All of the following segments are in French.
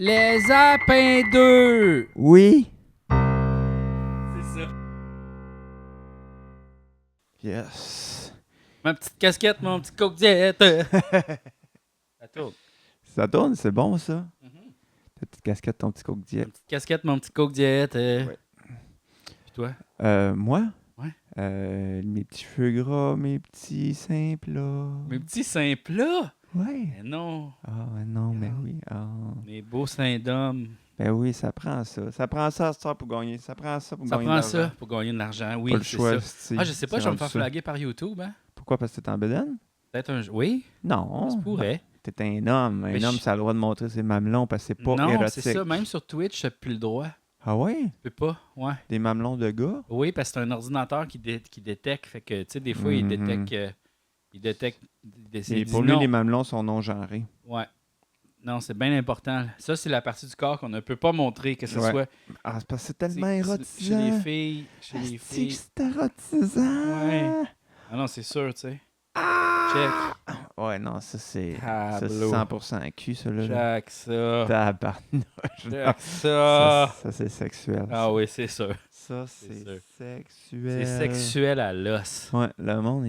Les Apins 2! Oui. C'est ça. Yes. Ma petite casquette, mon petit coke diète. Ça tourne. Ça tourne, c'est bon ça. Mhm. Ta petite casquette, ton petit coke Ma diète. petite casquette, mon petit coke diète. Ouais. Puis toi? Moi? Ouais. Mes petits cheveux gras, mes petits seins plats. Mes petits seins plats? Ouais. Mais non. Ah, non, mais Ah. oui. Ah. Mes beaux seins d'homme. Ben oui, ça prend ça. Ça prend ça à cette heure pour gagner. Ça prend ça pour Ça gagner de prend l'argent. ça pour gagner de l'argent. Oui, Pas le c'est choix. ça. Ah, je sais pas, je vais me faire flaguer par YouTube. Hein? Pourquoi? Parce que t'es en bedaine? Peut-être un... Oui, Non. ça se pourrait. T'es un homme. Mais Un homme, ça a le droit de montrer ses mamelons parce que c'est pas Non, érotique. c'est ça. Même sur Twitch, t'as plus le droit. Ah ouais? Tu peux pas. Ouais. Des mamelons de gars? Oui, parce que c'est un ordinateur qui détecte. Fait que, tu sais, des fois, il détecte... il détecte... Et pour lui, les mamelons sont non-genrés. Ouais. Non, c'est bien important. Ça, c'est la partie du corps qu'on ne peut pas montrer, que ce Ouais. soit... Ah, c'est parce que c'est tellement Chez érotisant. les filles. Chez les Asti filles. que c'est érotisant. Ouais. Ah non, c'est sûr, tu sais. Ah! Check. Ouais, non, ça c'est Tableau. 100% cul, ça là. Check ça. Tabarnouche. Check ça. Ça, c'est sexuel. Ah oui, c'est sûr. Ça, c'est c'est sûr. sexuel. C'est sexuel à l'os. Ouais, le monde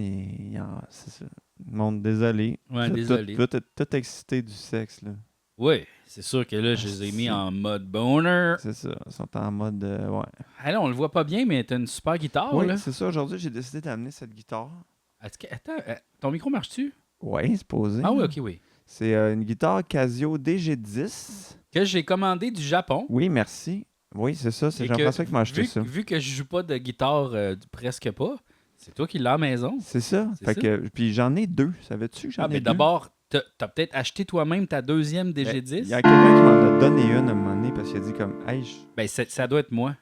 c'est ça. Le monde, désolé. Ouais, Tout- désolé. Tout excité du sexe, là. Oui, c'est sûr que là, je les ai mis en mode boner. C'est ça. Ils sont en mode. Ouais. Ah là, on le voit pas bien, mais t'as une super guitare, Oui, là. c'est ça. Aujourd'hui, j'ai décidé d'amener cette guitare. Attends, ton micro marche-tu? Oui, c'est posé. Ah oui, ok, oui. C'est une guitare Casio DG10. Que j'ai commandé du Japon. Oui, merci. Oui, c'est ça. C'est Et Jean-François qui m'a acheté ça. Vu que je joue pas de guitare presque pas, c'est toi qui l'as à la maison. C'est ça. C'est Fait ça. que, puis j'en ai deux. Savais-tu que j'en ai Mais deux? d'abord, t'as peut-être acheté toi-même ta deuxième Ben, DG10. il y a quelqu'un qui m'en a donné une à un moment donné parce qu'il a dit comme, hey, Ben, ça doit être moi.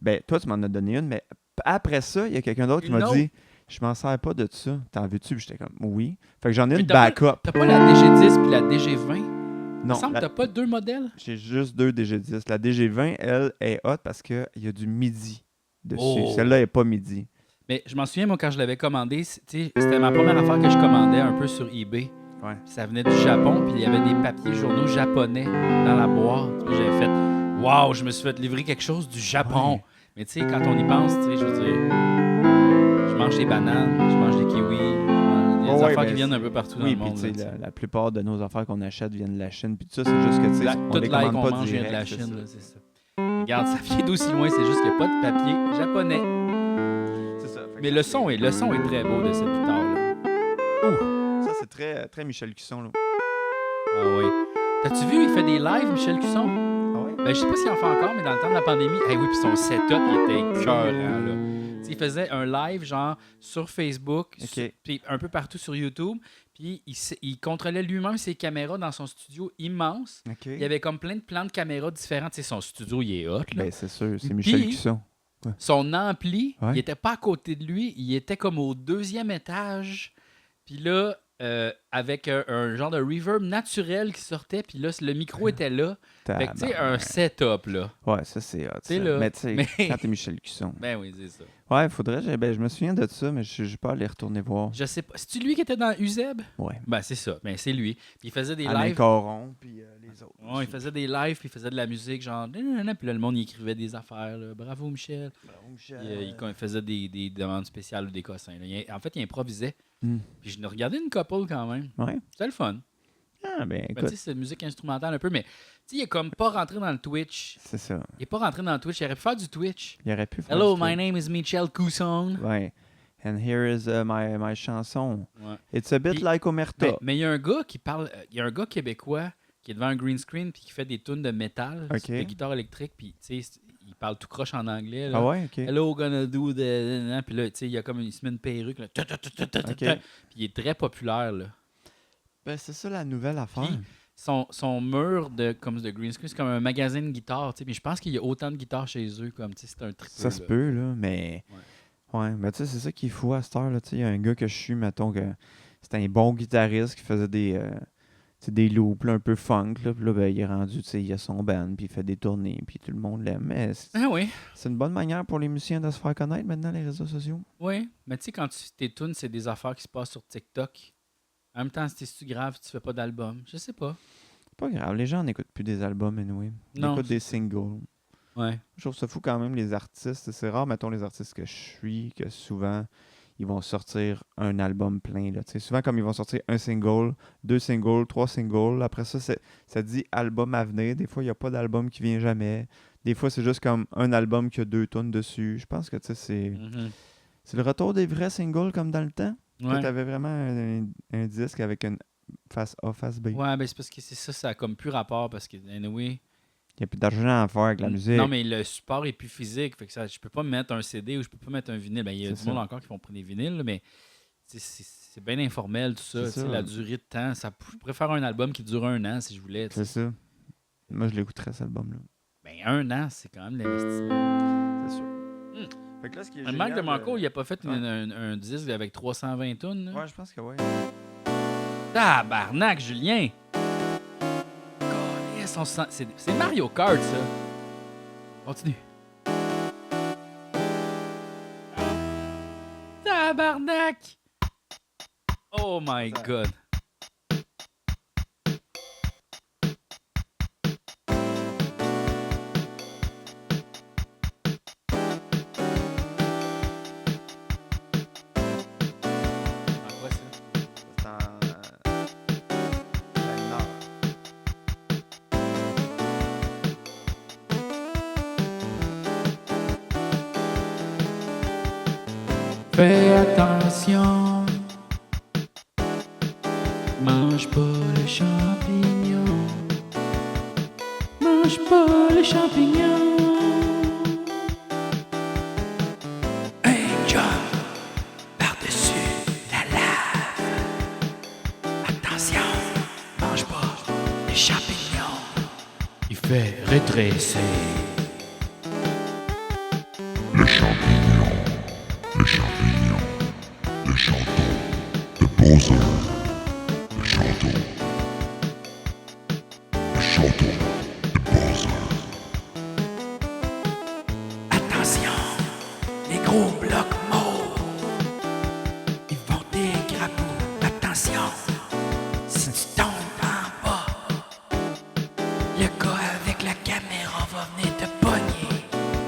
ben toi tu m'en as donné une, mais après ça, il y a quelqu'un d'autre qui Une m'a autre? dit, je m'en sers pas de ça. T'en veux-tu? Puis j'étais comme, oui. Fait que j'en ai Mais une t'as backup. T'as pas la DG10 puis la DG20? Il me Non, semble que t'as pas deux modèles. j'ai juste deux DG10. La DG20, elle est hot parce qu'il y a du midi dessus. Oh. Celle-là est pas midi. Mais je m'en souviens, moi, quand je l'avais commandé, c'était ma première affaire que je commandais un peu sur eBay. Ouais. Puis ça venait du Japon, puis il y avait des papiers journaux japonais dans la boîte. Puis j'avais fait « Wow, je me suis fait livrer quelque chose du Japon! Ouais. Mais tu sais, quand on y pense, tu sais, je veux dire, je mange des bananes, je mange des kiwis, je mange des Ouais, affaires mais qui viennent un peu partout dans Oui, le puis monde. tu sais, là, tu sais. la plupart de nos affaires qu'on achète viennent de la Chine. Puis tout ça, c'est juste que, tu sais, on Toute les l'ail commande qu'on pas mange vient de la direct. c'est Chine, ça. là, c'est ça. Regarde, ça vient d'aussi loin, c'est juste qu'il n'y a pas de papier japonais. C'est ça. Fait que Mais le son est très beau de cette guitare-là. Ouh! ça, c'est très, très Michel Cusson, là. Ah oui. T'as-tu vu, il fait des lives, Michel Cusson? Ah ouais? Ben, je sais pas s'il en fait encore, mais dans le temps de la pandémie, oui, puis son setup, il était écœurant, là. Tu sais, il faisait un live, genre, sur Facebook, Ok. puis un peu partout sur YouTube, puis il contrôlait lui-même ses caméras dans son studio immense. OK. Il y avait comme plein de plans de caméras différents. Tu sais, son studio, il est hot, là. Ben, c'est sûr, c'est Michel Puis- Cusson. Son ampli, Ouais. il était pas à côté de lui, il était comme au deuxième étage. Puis là, avec un genre de reverb naturel qui sortait, puis là, le micro était là. Fait que, tu sais, un setup, là. Ouais, ça, c'est hot. T'sais, ça. là, Mais tu sais, mais- quand t'es Michel Cusson. Ben oui, c'est ça. Ouais, faudrait. Je me souviens de ça, mais je pas aller retourner voir. Je sais pas. C'est-tu lui qui était dans Uzeb? Ouais. Ben, c'est ça. Ben, c'est lui. Puis il faisait des Alain lives. Caron, puis les autres. Ouais, il faisait des lives, puis il faisait de la musique, genre. Nanana, puis là, le monde, il écrivait des affaires, là. Bravo, Michel. Bravo, Michel. Il faisait des demandes spéciales ou des cossins. Là. En fait, il improvisait. Hmm. Puis je ne regardais une couple quand même. Ouais. C'était le fun. Ah, ben, Ben, tu écoute, sais, c'est une musique instrumentale un peu, mais tu sais, il est comme pas rentré dans le Twitch. c'est ça. Il est pas rentré dans le Twitch. Il aurait pu faire du Twitch. Il aurait pu faire Hello, du my truc. name is Michel Cousson. Ouais. And here is my chanson. Ouais. It's a bit Puis- like Omerta. Mais il y a un gars qui parle. Il y a un gars québécois qui est devant un green screen puis qui fait des tunes de métal, Ok. de guitare électrique, puis tu sais, il parle tout croche en anglais. Là. Ah ouais, ok. Hello, gonna do the. Puis là, tu sais, il se met une perruque. Là. Ok. Puis il est très populaire. Là. Ben, c'est ça la nouvelle affaire. Puis, son mur de green screen, c'est comme un magasin de guitare. Tu sais, mais je pense qu'il y a autant de guitares chez eux. Comme, tu sais, c'est un tripeux. Ça se là. peut, là, mais. Ouais, mais tu sais, c'est ça qu'il faut à cette heure, là. Tu sais, il y a un gars que je suis, mettons, que c'était un bon guitariste qui faisait des loops là, un peu funk, là. Puis là, ben, il est rendu, tu sais, il a son band, puis il fait des tournées, puis tout le monde l'aime. Mais Ah oui. c'est une bonne manière pour les musiciens de se faire connaître maintenant, les réseaux sociaux. Oui, mais tu sais, quand tes tunes, c'est des affaires qui se passent sur TikTok. En même temps, si tu grave, tu fais pas d'album. Je sais pas. pas grave. Les gens n'écoutent plus des albums, anyway. Ils écoutent des singles. Ouais. Je trouve ça fou quand même, les artistes. C'est rare, mettons, les artistes que je suis, que souvent, ils vont sortir un album plein. Là. Souvent, comme ils vont sortir un single, 2 singles, 3 singles. Après ça, ça dit album à venir. Des fois, il n'y a pas d'album qui vient jamais. Des fois, c'est juste comme un album qui a 2 tonnes dessus. Je pense que c'est le retour des vrais singles comme dans le temps. Ouais. Tu avais vraiment un disque avec une face A, face B. Ouais, ben c'est parce que c'est ça a comme plus rapport parce que, anyway, il n'y a plus d'argent à faire avec la musique. Non, mais le support est plus physique. Fait que ça, je peux pas mettre un CD ou je peux pas mettre un vinyle. Ben, il y a du monde encore qui vont prendre des vinyles, là, mais c'est bien informel tout ça. La durée de temps. Je pourrais faire un album qui dure 1 an si je voulais. C'est ça. Moi, je l'écouterais, cet album-là. Ben, 1 an, c'est quand même l'investissement. C'est sûr. Fait que là, ce qui est Marc DeMarco, il a pas fait un disque avec 320 tonnes. Ouais, je pense que oui. Tabarnak, Julien! C'est Mario Kart, ça. Continue. Tabarnak! Oh my God. Fais attention, mange pas les champignons, mange pas les champignons. Un job par-dessus la lave. Attention, mange pas les champignons. Il fait rétrécir. Les champignons, les champignons, les chantons de Bowser, les chantons de Bowser. Attention, les gros blocs mauves, ils vont dégrapper. Attention, si tu tombes en bas, le gars avec la caméra va venir te pogner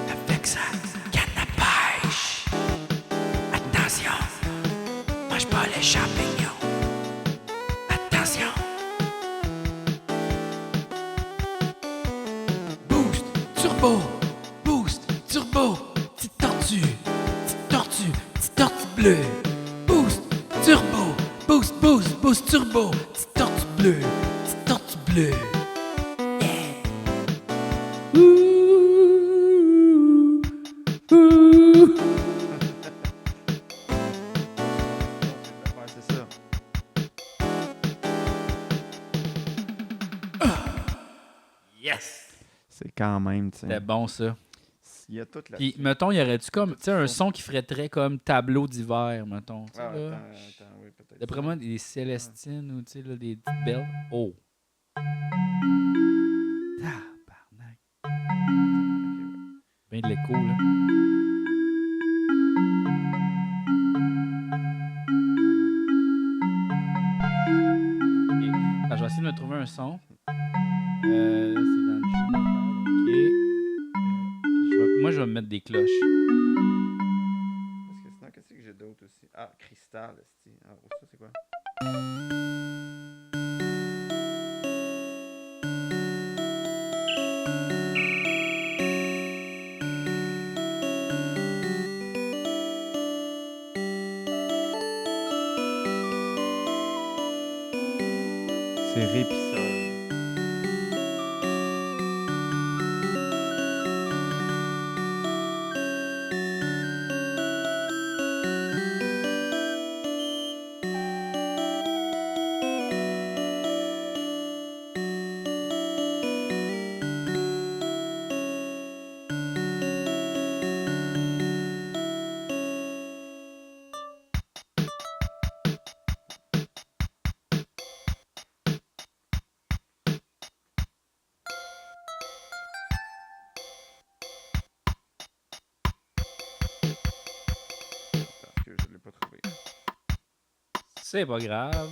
avec sa canne à pêche. Attention, mange pas les champignons. Attention. Boost, turbo, petite tortue bleue. Boost, turbo, boost, turbo, petite tortue bleue. Yeah. C'est ça. Yes! C'est quand même, tu sais. C'était bon, ça. Il y a toute la. Puis, mettons, il y aurait-tu comme, tu sais, un son qui ferait très comme tableau d'hiver, mettons. Tu sais, Ah, là. attends, oui, peut-être. D'après moi, des Célestines ou, tu sais, là, des petites belles. Oh! Tabarnak! Ben de l'écho, là. OK. Attends, je vais essayer de me trouver un son. Là, c'est dans le champ d'affaires. OK. Moi, je vais me mettre des cloches. Parce que sinon, qu'est-ce que j'ai d'autre aussi? Ah, cristal, esti. Ah, ça, c'est quoi? C'est Répissol. Parce que je ne l'ai pas trouvé. C'est pas grave.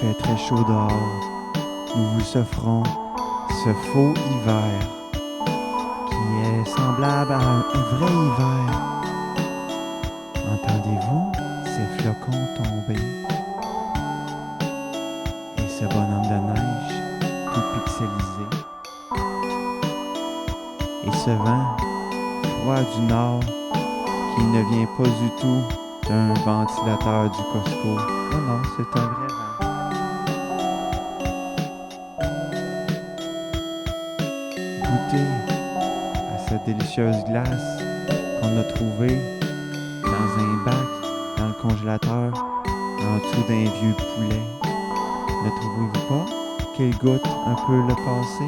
fait très chaud dehors. Nous vous offrons ce faux hiver qui est semblable à un vrai hiver. Entendez-vous ces flocons tomber? Et ce bonhomme de neige tout pixelisé? Et ce vent froid du nord qui ne vient pas du tout d'un ventilateur du Costco. Non, non, c'est un vrai vent. Goûtez à cette délicieuse glace qu'on a trouvée dans un bac, dans le congélateur, en dessous d'un vieux poulet. Ne trouvez-vous pas qu'elle goûte un peu le passé?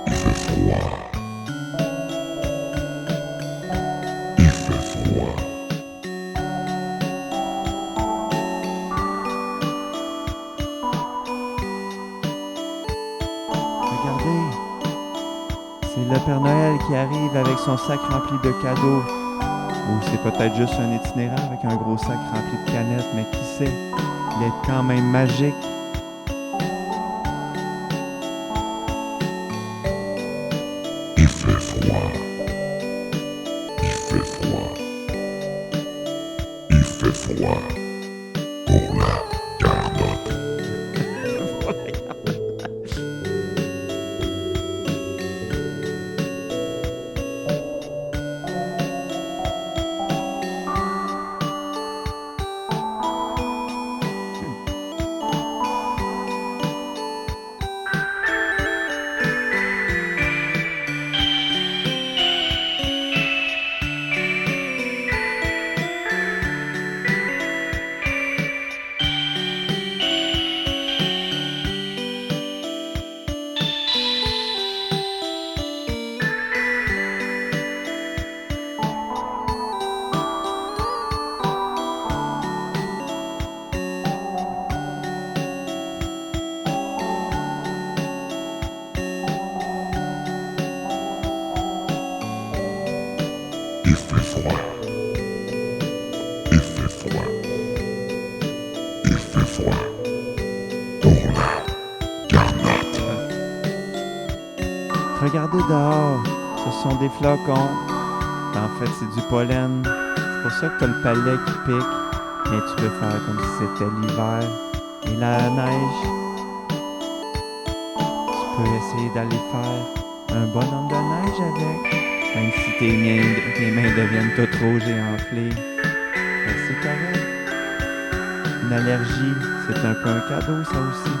Il fait froid. Regardez, c'est le Père Noël qui arrive avec son sac rempli de cadeaux. Ou c'est peut-être juste un itinéraire avec un gros sac rempli de canettes, mais qui sait, il est quand même magique. Il fait froid. Il fait froid. Il fait froid. Pour la garnotte. Il fait froid. Il fait froid. Il fait froid. Pour la garnotte. Regardez dehors, ce sont des flocons. En fait, c'est du pollen. C'est pour ça que t'as le palais qui pique. Mais tu peux faire comme si c'était l'hiver. Et la neige, tu peux essayer d'aller faire un bonhomme de neige avec. Même si tes mains deviennent toutes rouges et enflées. Ben, c'est correct. Une allergie, c'est un peu un cadeau, ça aussi.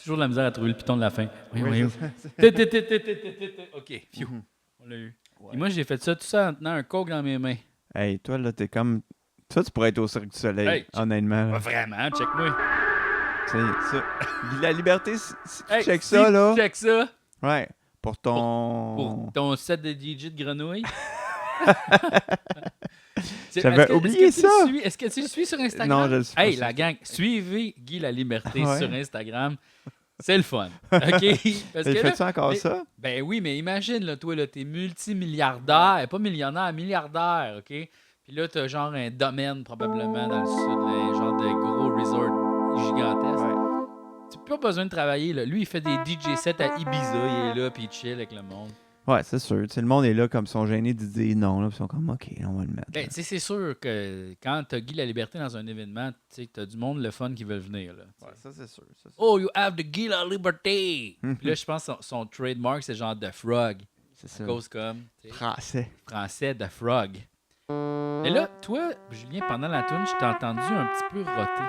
Toujours de la misère à trouver le piton de la fin. Oui, Oui, oui. OK, phew. On l'a eu. Et moi, j'ai fait ça tout ça en tenant un coke dans mes mains. Hey, toi, là, t'es comme... Toi, tu pourrais être au Cirque du Soleil, Hey, honnêtement. Pas vraiment, check-moi. C'est ça. La liberté, si tu Hey, check si ça, là... tu check ça Ouais, pour ton... pour ton set de DJ de grenouille. J'avais oublié ça. Est-ce que tu le suis sur Instagram? Non, je le suis pas. Hey, la gang, suivez Guy La Liberté Ouais. sur Instagram. C'est le fun. OK? Parce Il que fait-tu encore mais- ça? Ben oui, mais imagine, là, toi, là, t'es multimilliardaire, pas millionnaire, milliardaire, OK? Puis là, t'as genre un domaine, probablement, dans le sud, là, genre de gros resort gigantesque. Ouais. Tu n'as pas besoin de travailler, là. Lui, il fait des DJ sets à Ibiza, il est là, puis il chill avec le monde. Ouais, c'est sûr. Tu sais, le monde est là comme ils sont gênés de dire non, là, puis ils sont comme OK, on va le mettre. Ben, tu sais, c'est sûr que quand t'as Guy La Liberté dans un événement, tu sais, t'as du monde le fun qui veut venir, là. Ouais, ça c'est sûr. Ça, c'est Oh, you have the Guy La Liberté! Puis là, je pense que son trademark, c'est genre The Frog. c'est À ça. cause comme, tu sais, Français. français, The Frog. Mais là, toi, Julien, pendant la tourne, je t'ai entendu un petit peu roter.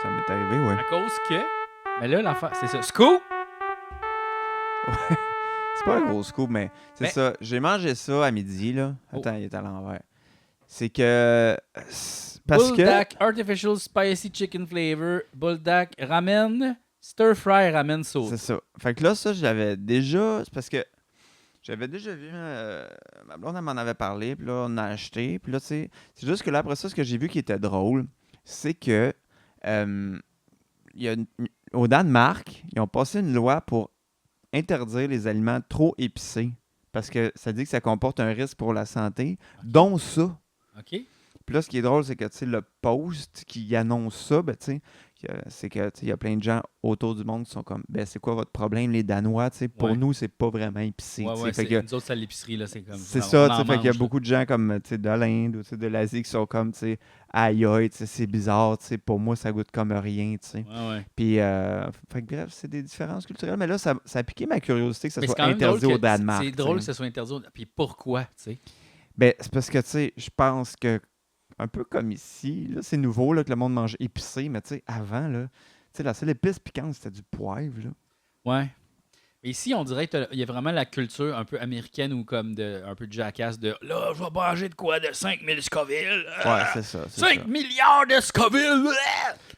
Ça m'est arrivé, ouais. À cause que... Mais là, l'affaire, c'est ça. Scoop! C'est pas un gros scoop, mais c'est ça. J'ai mangé ça à midi, là. Attends, il est à l'envers. C'est que... Parce Buldak Artificial Spicy Chicken Flavor, Buldak Ramen, Stir Fry Ramen Sauce. C'est ça. Fait que là, ça, j'avais déjà... C'est parce que j'avais déjà vu... ma blonde, elle m'en avait parlé, puis là, on a acheté. Puis là, tu sais... C'est juste que là, après ça, ce que j'ai vu qui était drôle, c'est que... il y a au Danemark, ils ont passé une loi pour interdire les aliments trop épicés. Parce que ça dit que ça comporte un risque pour la santé, dont ça. OK. Puis là, ce qui est drôle, c'est que le post qui annonce ça, ben, c'est que il y a plein de gens autour du monde qui sont comme ben c'est quoi votre problème, les Danois? Pour nous, c'est pas vraiment épicé. Ouais, fait que, nous autres, c'est à l'épicerie, là, c'est comme c'est ça, fait qu'il y a beaucoup de gens comme de l'Inde ou de l'Asie qui sont comme aïe aïe, c'est bizarre, pour moi, ça goûte comme rien. Ouais. Puis, fait que bref, c'est des différences culturelles, mais là, ça a piqué ma curiosité que ça mais soit interdit au Danemark. C'est drôle que ça soit interdit. Puis pourquoi, tu sais? Ben, c'est parce que, je pense que un peu comme ici, là, c'est nouveau là, que le monde mange épicé, mais avant, là, la seule épice piquante, c'était du poivre. Là. Ouais. Mais ici, on dirait qu'il y a vraiment la culture un peu américaine ou comme un peu de jackass de là, je vais manger de quoi de 5000 Scoville. Ouais, c'est ça. 5 milliards de Scoville.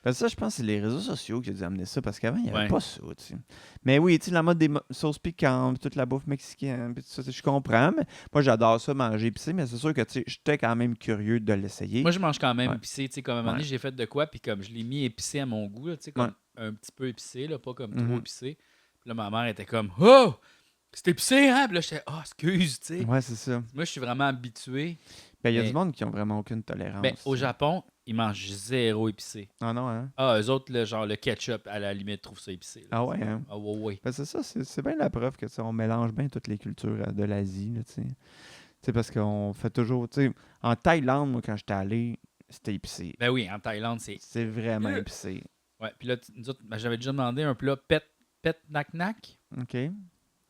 Ben ça, je pense que c'est les réseaux sociaux qui ont dû amener ça parce qu'avant, il n'y avait pas ça. T'sais. Mais oui, la mode des sauces piquantes, toute la bouffe mexicaine, tout ça, je comprends. Mais moi, j'adore ça, manger épicé, mais c'est sûr que j'étais quand même curieux de l'essayer. Moi, je mange quand même épicé. Comme à un moment donné, j'ai fait de quoi, puis comme je l'ai mis épicé à mon goût, là, comme un petit peu épicé, là, pas comme trop épicé. Puis là, ma mère était comme oh! C'est épicé, hein? Puis là, j'étais excuse, tu sais. Ouais, c'est ça. Moi, je suis vraiment habitué. Ben, il y a du monde qui ont vraiment aucune tolérance. Ben, au Japon, ils mangent zéro épicé. Ah non, hein? Eux autres, le ketchup, à la limite, trouvent ça épicé. Là, ah ouais, hein? Ah ouais. Ben, c'est ça, c'est bien la preuve que on mélange bien toutes les cultures de l'Asie, tu sais. Parce qu'on fait toujours, en Thaïlande, moi, quand j'étais allé, c'était épicé. Ben oui, en Thaïlande, c'est vraiment épicé. Ouais, puis là, nous autres, j'avais déjà demandé un plat pet nak nak. OK.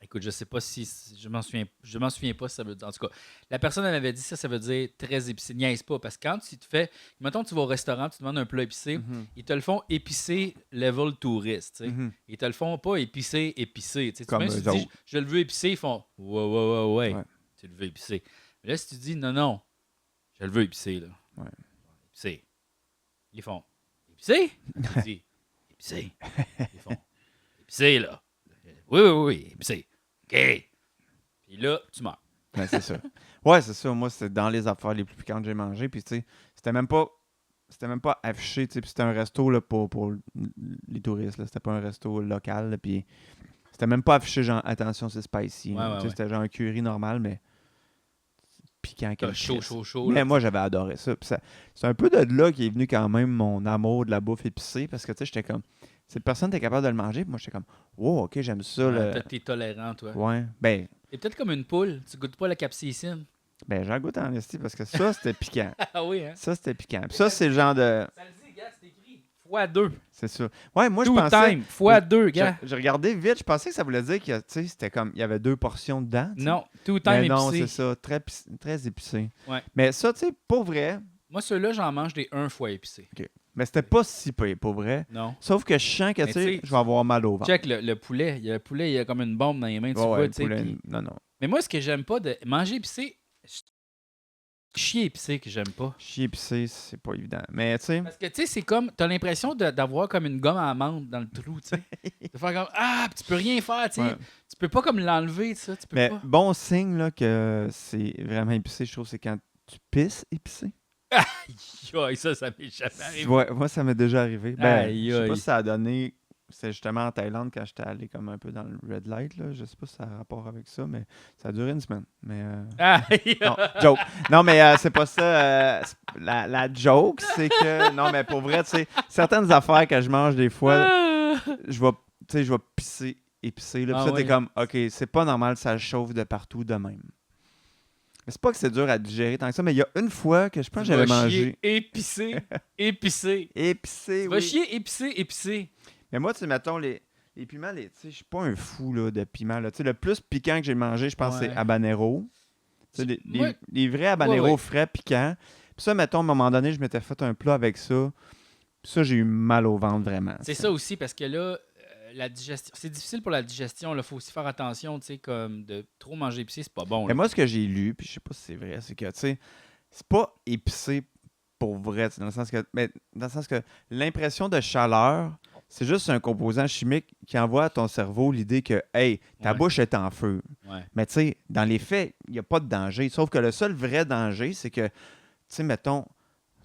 Écoute, je sais pas si je m'en souviens pas si ça veut dire. En tout cas, la personne elle m'avait dit ça veut dire très épicé. Niaise pas parce que quand tu te fais, mettons tu vas au restaurant, tu te demandes un plat épicé, ils te le font épicé level touriste, Ils te le font pas épicé. Comme même si tu dis je le veux épicé, ils font ouais. Tu le veux épicé. Mais là si tu dis non, je le veux épicé là. Ouais. Épicé. Ils font épicé. Tu dis épicé. Ils font épicé là. Oui, épicé. OK. Puis là, tu meurs. Ben, c'est ça. Ouais, c'est ça. Moi, c'était dans les affaires les plus piquantes que j'ai mangées. Puis, tu sais, c'était même pas affiché. Puis, c'était un resto là, pour les touristes. Là. C'était pas un resto local. Là, puis, c'était même pas affiché genre, attention, c'est spicy. C'était genre un curry normal, mais piquant. Chaud. Mais moi, j'avais adoré ça. Puis c'est un peu de là qui est venu quand même mon amour de la bouffe épicée. Parce que, tu sais, j'étais comme. Cette personne était capable de le manger, puis moi, j'étais comme, wow, OK, j'aime ça. T'es tolérant, toi. Ouais. Ben. T'es peut-être comme une poule. Tu goûtes pas la capsaïcine. Ben, j'en goûte en esti parce que ça, c'était piquant. Ah oui, hein? Ça, c'était piquant. Puis ça, c'est le genre de. Ça le dit, gars, c'est écrit. x2. C'est ça. Ouais, moi, je Two pensais. time. x2, gars. J'ai regardé vite, je pensais que ça voulait dire que, tu sais, c'était comme, il y avait 2 portions dedans. T'sais. Non, two time épicé. Non, c'est ça. Très épicé. Ouais. Mais ça, tu sais, pour vrai. Moi, ceux-là, j'en mange des 1 fois épicés. OK. Mais c'était pas si pire, pour vrai. Non. Sauf que je sens que, tu sais, je vais avoir mal au ventre. Check le poulet. Le poulet, il y a comme une bombe dans les mains, tu vois, tu sais. Puis... Non. Mais moi, ce que j'aime pas de manger épicé, chier épicé que j'aime pas. Chier épicé, c'est pas évident. Mais, tu sais. Parce que, tu sais, c'est comme, t'as l'impression d'avoir comme une gomme à amande dans le trou, tu sais. De faire comme, puis tu peux rien faire, tu sais. Ouais. Tu peux pas comme l'enlever, ça. Tu peux Mais pas. bon signe, là, que c'est vraiment épicé, je trouve, c'est quand tu pisses épicé. Aïe, ça m'est jamais arrivé. Ouais, moi, ça m'est déjà arrivé. Ben, Aïe, je sais pas aïe. si ça a donné... C'était justement en Thaïlande quand j'étais allé comme un peu dans le red light. Là. Je sais pas si ça a rapport avec ça, mais ça a duré une semaine. Mais Aïe. non, joke. Non, mais c'est pas ça. La joke, c'est que... Non, mais pour vrai, tu sais, certaines affaires que je mange des fois, je vais pisser épicé. Là. Puis ça, t'es comme, OK, c'est pas normal, ça chauffe de partout de même. Mais c'est pas que c'est dur à digérer tant que ça, mais il y a une fois que je pense que j'avais mangé... Épicé. Épicé, Tu vas oui. chier épicé. Mais moi, tu sais, mettons, les piments, tu sais, je suis pas un fou là, de piments. Tu sais, le plus piquant que j'ai mangé, je pense, c'est habanero. Tu sais, Moi, les vrais habaneros ouais. frais, piquants. Puis ça, mettons, à un moment donné, je m'étais fait un plat avec ça. Puis ça, j'ai eu mal au ventre, vraiment. C'est ça aussi, parce que là, la digestion, c'est difficile pour la digestion. Il faut aussi faire attention, tu sais, comme de trop manger épicé, c'est pas bon. Mais Là. moi, ce que j'ai lu, puis je sais pas si c'est vrai, c'est que, tu sais, c'est pas épicé pour vrai, tu sais, dans le sens que l'impression de chaleur, c'est juste un composant chimique qui envoie à ton cerveau l'idée que, hey, ta Ouais. bouche est en feu. Ouais. Mais tu sais, dans les faits, il n'y a pas de danger. Sauf que le seul vrai danger, c'est que, tu sais, mettons,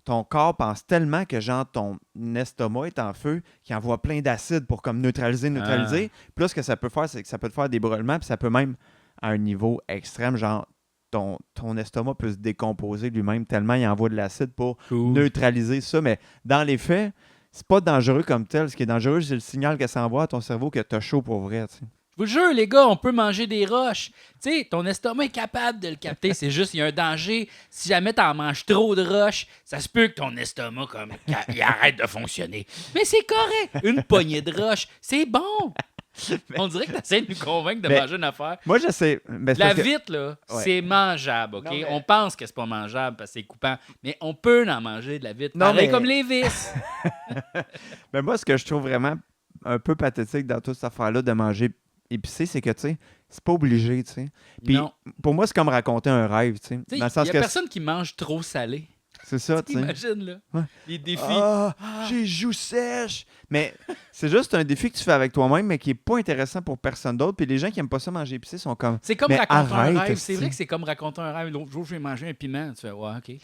ton corps pense tellement que, genre, ton estomac est en feu qu'il envoie plein d'acide pour comme neutraliser. Puis là, ce que ça peut faire, c'est que ça peut te faire des brûlements, puis ça peut même, à un niveau extrême, genre, ton estomac peut se décomposer lui-même tellement il envoie de l'acide pour neutraliser ça. Mais dans les faits, c'est pas dangereux comme tel. Ce qui est dangereux, c'est le signal que ça envoie à ton cerveau que t'as chaud pour vrai, tu sais. Je vous le jure, les gars, on peut manger des roches. Tu sais, ton estomac est capable de le capter. C'est juste, il y a un danger. Si jamais t'en manges trop de roches, ça se peut que ton estomac, comme, il arrête de fonctionner. Mais c'est correct. Une poignée de roches, c'est bon. On dirait que t'essaies de nous convaincre de Mais- manger une affaire. Moi, je sais. Ben, c'est La parce que- vitre, là, Ouais. c'est mangeable, OK? Non, mais- On pense que c'est pas mangeable parce que c'est coupant, mais on peut en manger de la vitre. Non, Pareil mais- comme les vis. Ben moi, ce que je trouve vraiment un peu pathétique dans toute cette affaire-là de manger épicé, c'est que, tu sais, c'est pas obligé, tu sais. Puis, Non. pour moi, c'est comme raconter un rêve, tu sais. Tu sais, Dans le il sens y a que personne qui mange trop salé. c'est ça, tu sais. T'imagines, là? Ouais. Les défis. Ah, j'ai joues sèche. Mais c'est juste un défi que tu fais avec toi-même, mais qui est pas intéressant pour personne d'autre. Puis les gens qui aiment pas ça manger épicé sont comme. C'est comme Mais raconter arrête, un rêve. esti. C'est vrai que c'est comme raconter un rêve. L'autre jour, j'ai mangé un piment. Tu fais, ouais, OK.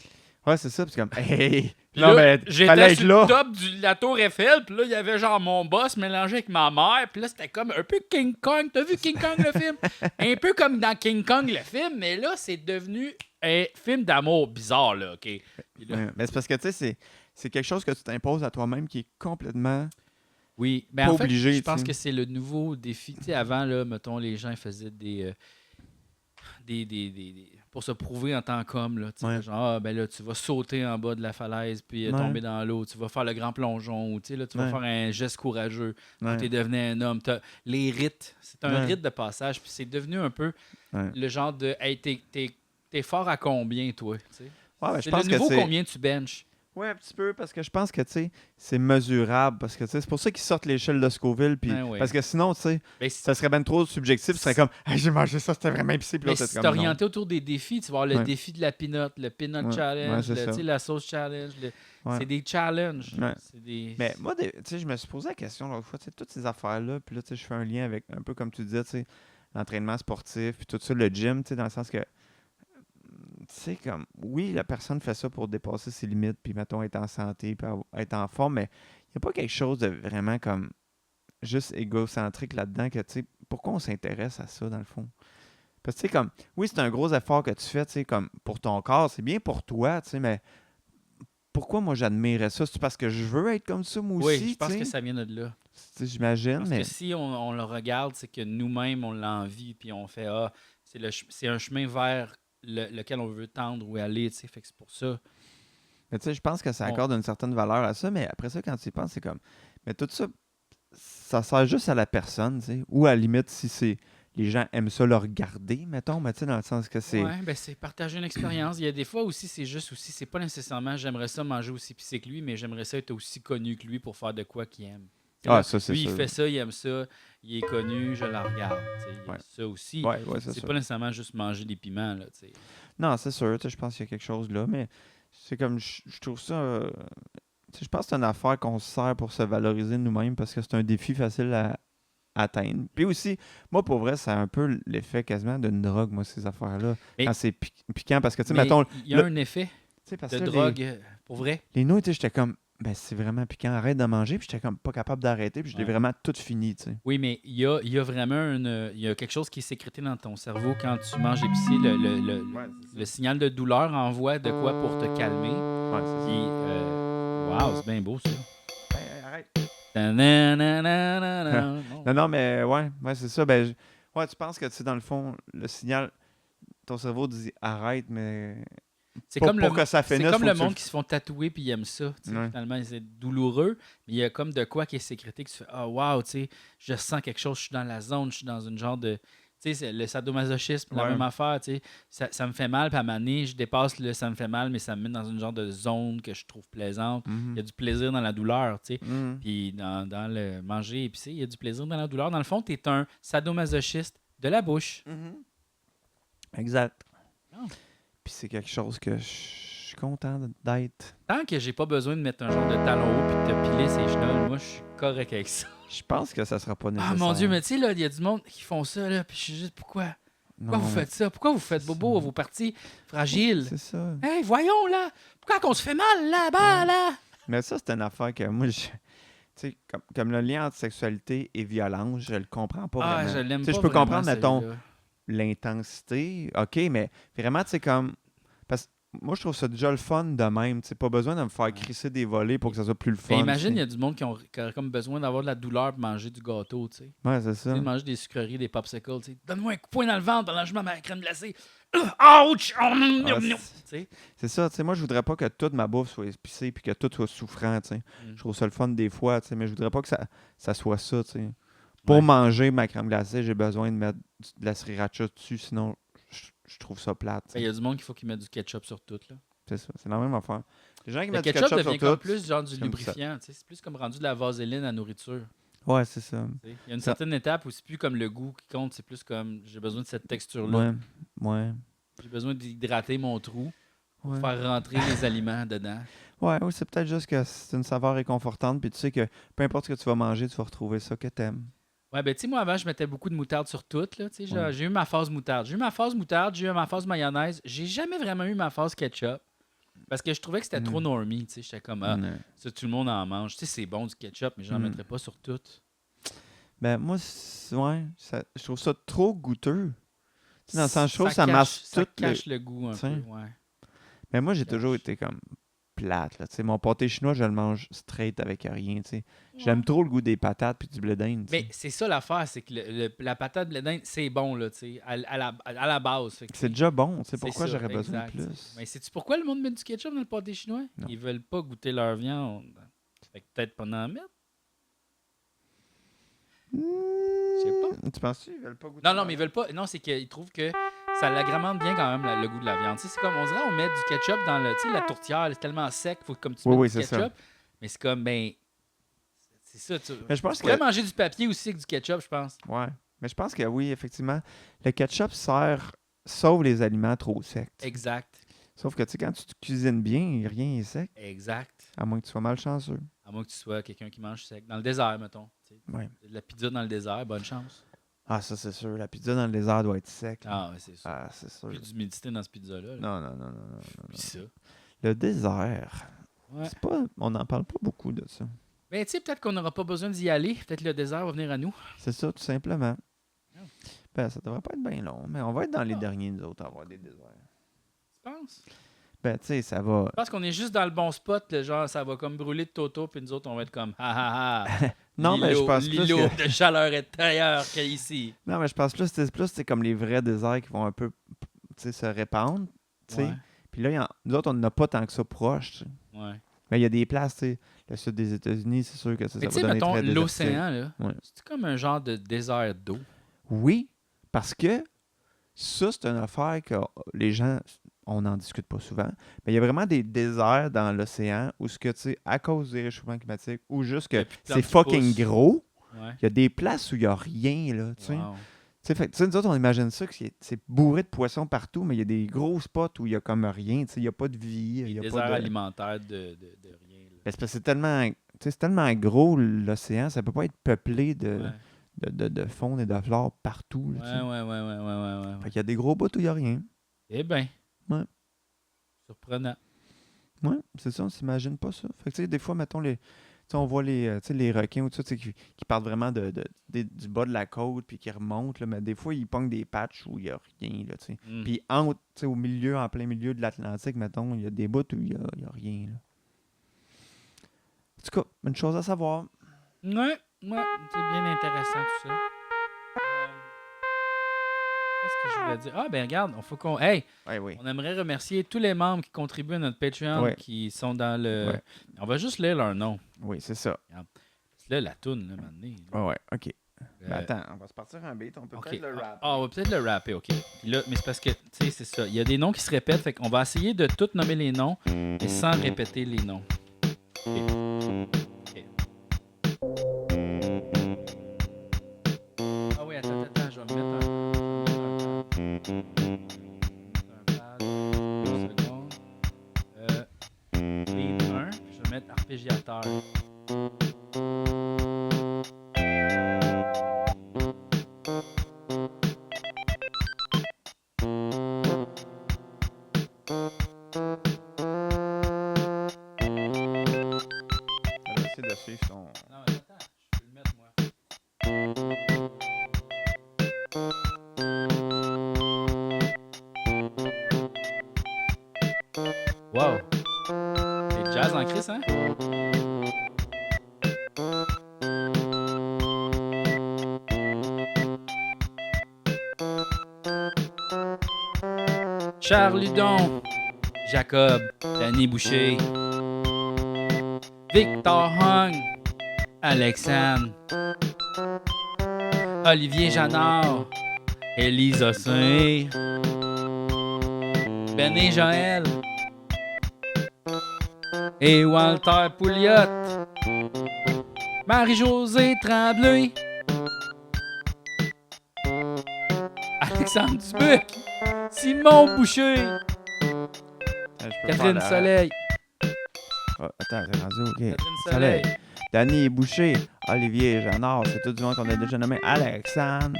Ouais, c'est ça. Puis c'est comme. Hey! Puis Non, là, mais fallait j'étais être sur là. le top de la tour Eiffel, puis là, il y avait genre mon boss mélangé avec ma mère, puis là, c'était comme un peu King Kong. T'as vu King Kong, le film? Un peu comme dans King Kong, le film, mais là, c'est devenu un film d'amour bizarre, là, OK? Puis là- Ouais, mais c'est parce que, tu sais, c'est quelque chose que tu t'imposes à toi-même qui est complètement. Oui, ben Pas en fait, obligé, je pense tu sais. que c'est le nouveau défi. Tu sais, avant, là, mettons, les gens faisaient pour se prouver en tant qu'homme, là, tu sais, Ouais. genre, ah, ben là, tu vas sauter en bas de la falaise puis Ouais. tomber dans l'eau, tu vas faire le grand plongeon, ou tu sais, là, tu vas Ouais. faire un geste courageux, Ouais. tu es devenu un homme. Les rites, c'est un Ouais. rite de passage, puis c'est devenu un peu Ouais. le genre de, hey, t'es fort à combien, toi, tu sais? Ouais, ben, je C'est pense le que niveau c'est. combien tu benches. Ouais, un petit peu, parce que je pense que, tu sais, c'est mesurable. Parce que, tu sais, c'est pour ça qu'ils sortent l'échelle de Scoville. Puis, Ben oui. parce que sinon, tu sais, Ben, ça serait bien trop subjectif. Tu serais comme, hey, j'ai mangé ça, c'était vraiment épicé. Puis mais là, si c'est t'es comme. non. orienté autour des défis, tu vas avoir le Ouais. défi de la peanut, le peanut Ouais. challenge, Ouais, c'est ça. tu sais, la sauce challenge. Ouais. C'est des challenges. Ouais. C'est des... Mais moi, tu sais, je me suis posé la question l'autre fois, tu sais, toutes ces affaires-là, puis là, tu sais, je fais un lien avec, un peu comme tu disais, tu sais, l'entraînement sportif, puis tout ça, le gym, tu sais, dans le sens que, tu sais, comme, oui, la personne fait ça pour dépasser ses limites, puis, mettons, être en santé, puis être en forme, mais il n'y a pas quelque chose de vraiment, comme, juste égocentrique là-dedans, que, tu sais, pourquoi on s'intéresse à ça, dans le fond? Parce que, tu sais, comme, oui, c'est un gros effort que tu fais, tu sais, comme, pour ton corps, c'est bien pour toi, tu sais, mais pourquoi moi j'admirais ça? C'est parce que je veux être comme ça, moi Oui, aussi, je pense tu sais? que ça vient de là. Tu sais, j'imagine, Parce mais... que si on le regarde, c'est que nous-mêmes, on l'envie, puis on fait, ah, c'est un chemin vers lequel on veut tendre ou aller, tu sais. Fait que c'est pour ça. Mais tu sais, je pense que ça On- accorde une certaine valeur à ça, mais après ça, quand tu y penses, c'est comme... Mais tout ça, ça sert juste à la personne, tu sais. Ou à la limite, si c'est... Les gens aiment ça le regarder, mettons, mais tu sais, dans le sens que c'est... Ouais, ben c'est partager une expérience. Il y a des fois aussi, c'est juste aussi, c'est pas nécessairement j'aimerais ça manger aussi épicé que lui, mais j'aimerais ça être aussi connu que lui pour faire de quoi qu'il aime. Tu sais, Ah, là, ça, c'est lui, ça. il fait ça, il aime ça, il est connu, je le regarde. Tu sais, il y a Ouais. ça aussi. Ouais, ouais, c'est C'est sûr. pas nécessairement juste manger des piments, là, tu sais. Non, c'est sûr, tu sais, je pense qu'il y a quelque chose là, mais c'est comme... Je trouve ça... tu sais, je pense que c'est une affaire qu'on se sert pour se valoriser nous-mêmes parce que c'est un défi facile à atteindre. Puis aussi, moi, pour vrai, ça a un peu l'effet quasiment d'une drogue, moi, ces affaires-là. Mais- Quand c'est piquant, parce que, tu sais, Mais mettons... il y a le- un effet tu sais, parce de que là, drogue, pour vrai. Les nouilles, tu sais, j'étais comme, ben c'est vraiment piquant, arrête de manger. Puis j'étais comme pas capable d'arrêter. Puis je l'ai Ouais. vraiment tout fini, tu sais. Oui, mais il y a vraiment il y a quelque chose qui est sécrété dans ton cerveau quand tu manges épicé. Le signal de douleur envoie de quoi pour te calmer. Ouais, c'est Puis, wow, c'est bien beau ça. ça. Arrête. Ta-na-na-na-na-na. Non, mais ouais, c'est ça. Ben, ouais, tu penses que, tu sais, dans le fond, le signal, ton cerveau dit arrête, mais. C'est Pour- comme pour que ça c'est finisse, comme faut le que tu monde le- qui se font tatouer puis ils aiment ça. Tu sais, Ouais. Finalement, c'est douloureux, mais il y a comme de quoi qui est sécrété que tu fais ah wow, tu sais, je sens quelque chose, je suis dans la zone, je suis dans une genre de, tu Tu sais, le sadomasochisme, la Ouais. même affaire, tu sais. Ça me fait mal, puis à un moment donné, je dépasse le ça me fait mal, mais ça me met dans une genre de zone que je trouve plaisante. Il y a du plaisir dans la douleur, tu sais. Puis dans le manger épicé, il y a du plaisir dans la douleur. Dans le fond, tu es un sadomasochiste de la bouche. Exact. Ah. Puis c'est quelque chose que je suis content d'être. Tant que j'ai pas besoin de mettre un genre de talon haut puis de te piler ses chenolles, moi, je suis correct avec ça. Je pense que ça sera pas nécessaire. Ah mon Dieu, mais tu sais, là, il y a du monde qui font ça, là, puis je suis juste, pourquoi? Pourquoi Non, vous faites ça? Pourquoi vous faites bobo à vos parties fragiles? C'est ça. Hey, voyons, là! Pourquoi qu'on se fait mal, là-bas, là? Mais ça, c'est une affaire que moi, tu sais, comme le lien entre sexualité et violence, je le comprends pas Ah, vraiment. je l'aime Tu sais, pas je peux vraiment, comprendre, mettons, celui-là. l'intensité, OK, mais vraiment, tu sais, comme... Parce que moi, je trouve ça déjà le fun de même. Tu sais, pas besoin de me faire crisser des volets pour que ça soit plus le fun. Mais imagine, il tu y a du monde qui a comme besoin d'avoir de la douleur pour manger du gâteau, tu sais. sais. Ouais, c'est Tu ça. sais, manger des sucreries, des popsicles, tu sais. Donne-moi un coup de poing dans le ventre pendant que je mets ma crème glacée. Ouch! Tu sais. C'est ça, tu sais, moi, je voudrais pas que toute ma bouffe soit épicée puis que tout soit souffrant, tu sais. Mm. Je trouve ça le fun des fois, tu sais, mais je voudrais pas que ça soit ça, tu sais. Pour Ouais. manger ma crème glacée, j'ai besoin de mettre de la sriracha dessus, sinon je trouve ça plate. tu sais. Il y a du monde qu'il faut qu'ils mettent du ketchup sur tout, là. C'est ça, c'est la même affaire. Les gens qui Le mettent du ketchup ketchup devient sur comme tout, plus genre du comme ça. lubrifiant, tu sais. C'est plus comme rendu de la vaseline à nourriture. Ouais, c'est ça. Tu sais. Il y a une Ça- certaine étape où c'est plus comme le goût qui compte, c'est plus comme j'ai besoin de cette texture-là. Ouais, ouais. J'ai besoin d'hydrater mon trou pour Ouais, faire rentrer les aliments dedans. ouais, c'est peut-être juste que c'est une saveur réconfortante, puis tu sais que peu importe ce que tu vas manger, tu vas retrouver ça que t'aimes. Ouais, ben tu sais, moi avant, je mettais beaucoup de moutarde sur tout. Là, tu sais, Ouais. j'ai eu ma phase moutarde. J'ai eu ma phase moutarde, j'ai eu ma phase mayonnaise. J'ai jamais vraiment eu ma phase ketchup. Parce que je trouvais que c'était trop normie. Tu sais, j'étais comme, ah, Ouais. ça, tout le monde en mange. Tu sais, c'est bon du ketchup, mais j'en mettrais pas sur tout. Ben, moi, ouais, je trouve ça trop goûteux. Tu sais, dans le sens, je trouve que ça cache- masse ça tout. cache le goût un tu sais. peu, ouais. Mais moi, j'ai cache. toujours été comme plate. Là. Tu sais, mon pâté chinois, je le mange straight avec rien. Tu sais. J'aime trop le goût des patates puis du blé d'Inde. tu sais. Mais c'est ça l'affaire, c'est que la patate blé d'Inde, c'est bon, là, tu sais, à la base. Fait que C'est déjà bon. Tu sais c'est pourquoi ça, j'aurais besoin de exact. plus? Mais sais-tu pourquoi le monde met du ketchup dans le pâté chinois? Non. Ils veulent pas goûter leur viande. Fait que peut-être pas en mettre. Je sais pas. Tu penses qu'ils veulent pas goûter? Non, mais ils veulent pas. Non, c'est qu'ils trouvent que ça l'agrémente bien quand même le goût de la viande. Tu sais, c'est comme, on dirait, on met du ketchup dans le. Tu sais, la tourtière, c'est tellement sec, faut comme tu Oui, mettes du c'est ketchup. Mais c'est comme, ben. C'est ça. Mais je pense Tu pourrais que... manger du papier aussi avec du ketchup, je pense. Ouais. Mais je pense que oui, effectivement. Le ketchup sauve les aliments trop secs. tu sais. Exact. Sauf que, tu sais, quand tu te cuisines bien, rien est sec. Exact. À moins que tu sois malchanceux. À moins que tu sois quelqu'un qui mange sec. Dans le désert, mettons. Tu sais, Ouais. de la pizza dans le désert, bonne chance. Ah, ça, c'est sûr. La pizza dans le désert doit être sec. là. Ah, ouais, c'est ça. Ah, c'est sûr. Plus d'humidité dans ce pizza-là. là. Non. Puis ça. Le désert. Ouais. C'est pas... On n'en parle pas beaucoup de ça. Ben, tu sais, peut-être qu'on n'aura pas besoin d'y aller. Peut-être le désert va venir à nous. C'est ça, tout simplement. Ah. Ben, ça devrait pas être bien long, mais on va être dans les Ah. derniers, nous autres, à avoir des déserts. Tu penses? Ben, tu sais, ça va... Je pense qu'on est juste dans le bon spot, le genre ça va comme brûler de Toto, puis nous autres on va être comme ha ha ha. Non, mais je pense plus l'îlot que... de chaleur est ailleurs qu'ici. Non, mais je pense plus c'est comme les vrais déserts qui vont un peu, tu sais, se répandre, tu sais. Ouais, Puis là, nous autres, on n'en a pas tant que ça proche, tu sais. ouais. Mais il y a des places, tu sais, le sud des États-Unis, c'est sûr que ça Mais va tu sais, donner mettons, très désertique. l'océan, là, Ouais. c'est comme un genre de désert d'eau. Oui, parce que ça, c'est une affaire que les gens, on n'en discute pas souvent, mais il y a vraiment des déserts dans l'océan où, ce que, tu sais, à cause des réchauffements climatiques, ou juste Il y que a plus de plantes c'est qui fucking poussent. gros, Ouais. il y a des places où il n'y a rien, là, tu sais. Wow. Tu sais, nous autres, on imagine ça, que c'est bourré de poissons partout, mais il y a des gros spots où il n'y a comme rien, tu sais, il n'y a pas de vie, il n'y a Désert pas de... alimentaire de rien. Là. Ben, c'est parce que c'est tellement gros, l'océan, ça peut pas être peuplé de, Ouais. de faune et de flore partout, là, tu sais. Ouais. Fait qu'il y a des gros bouts où il n'y a rien. Eh bien. Ouais. Surprenant. Ouais, c'est ça, on s'imagine pas ça. Fait que, tu sais, des fois, mettons, tu sais, on voit tu sais, les requins ou tout ça, tu sais, qui partent vraiment du bas de la côte puis qui remontent, là, mais des fois, ils pognent des patchs où il n'y a rien, là, tu sais. Mm. Puis, tu sais, au milieu, en plein milieu de l'Atlantique, mettons, il y a des bouts où il n'y a rien, là. En tout cas, une chose à savoir. Ouais, c'est bien intéressant tout ça. Qu'est-ce que je voulais dire? Ah, ben regarde, il faut qu'on. Hey, Ouais, oui. on aimerait remercier tous les membres qui contribuent à notre Patreon, Ouais. qui sont dans le. Ouais. On va juste lire leur nom. Oui, c'est ça. Là, la toune, là, maintenant. Ouais, OK. Ben attends, on va se partir un beat, on peut peut-être le rapper. Ah, on va peut-être le rapper, OK. Puis là, mais c'est parce que, tu sais, c'est ça. Il y a des noms qui se répètent, fait qu'on va essayer de tout nommer les noms, mais sans répéter les noms. OK. Ah oui, attends, je vais me mettre un pad. 2 secondes. Beat 1, puis je vais mettre arpégiateur. Wow! C'est jazz en Chris, hein? Charles Ludon, Jacob, Danny Boucher, Victor Hung, Alexandre, Olivier Janard, Élise Ossin, Bené Joël et Walter Pouliot, Marie-Josée Tremblay, Alexandre Dubuc, Simon Boucher, Catherine Soleil. Oh, attends, t'es rendu, OK. Catherine Soleil. Danny Boucher, Olivier Janard, c'est tout du monde qu'on a déjà nommé. Alexandre,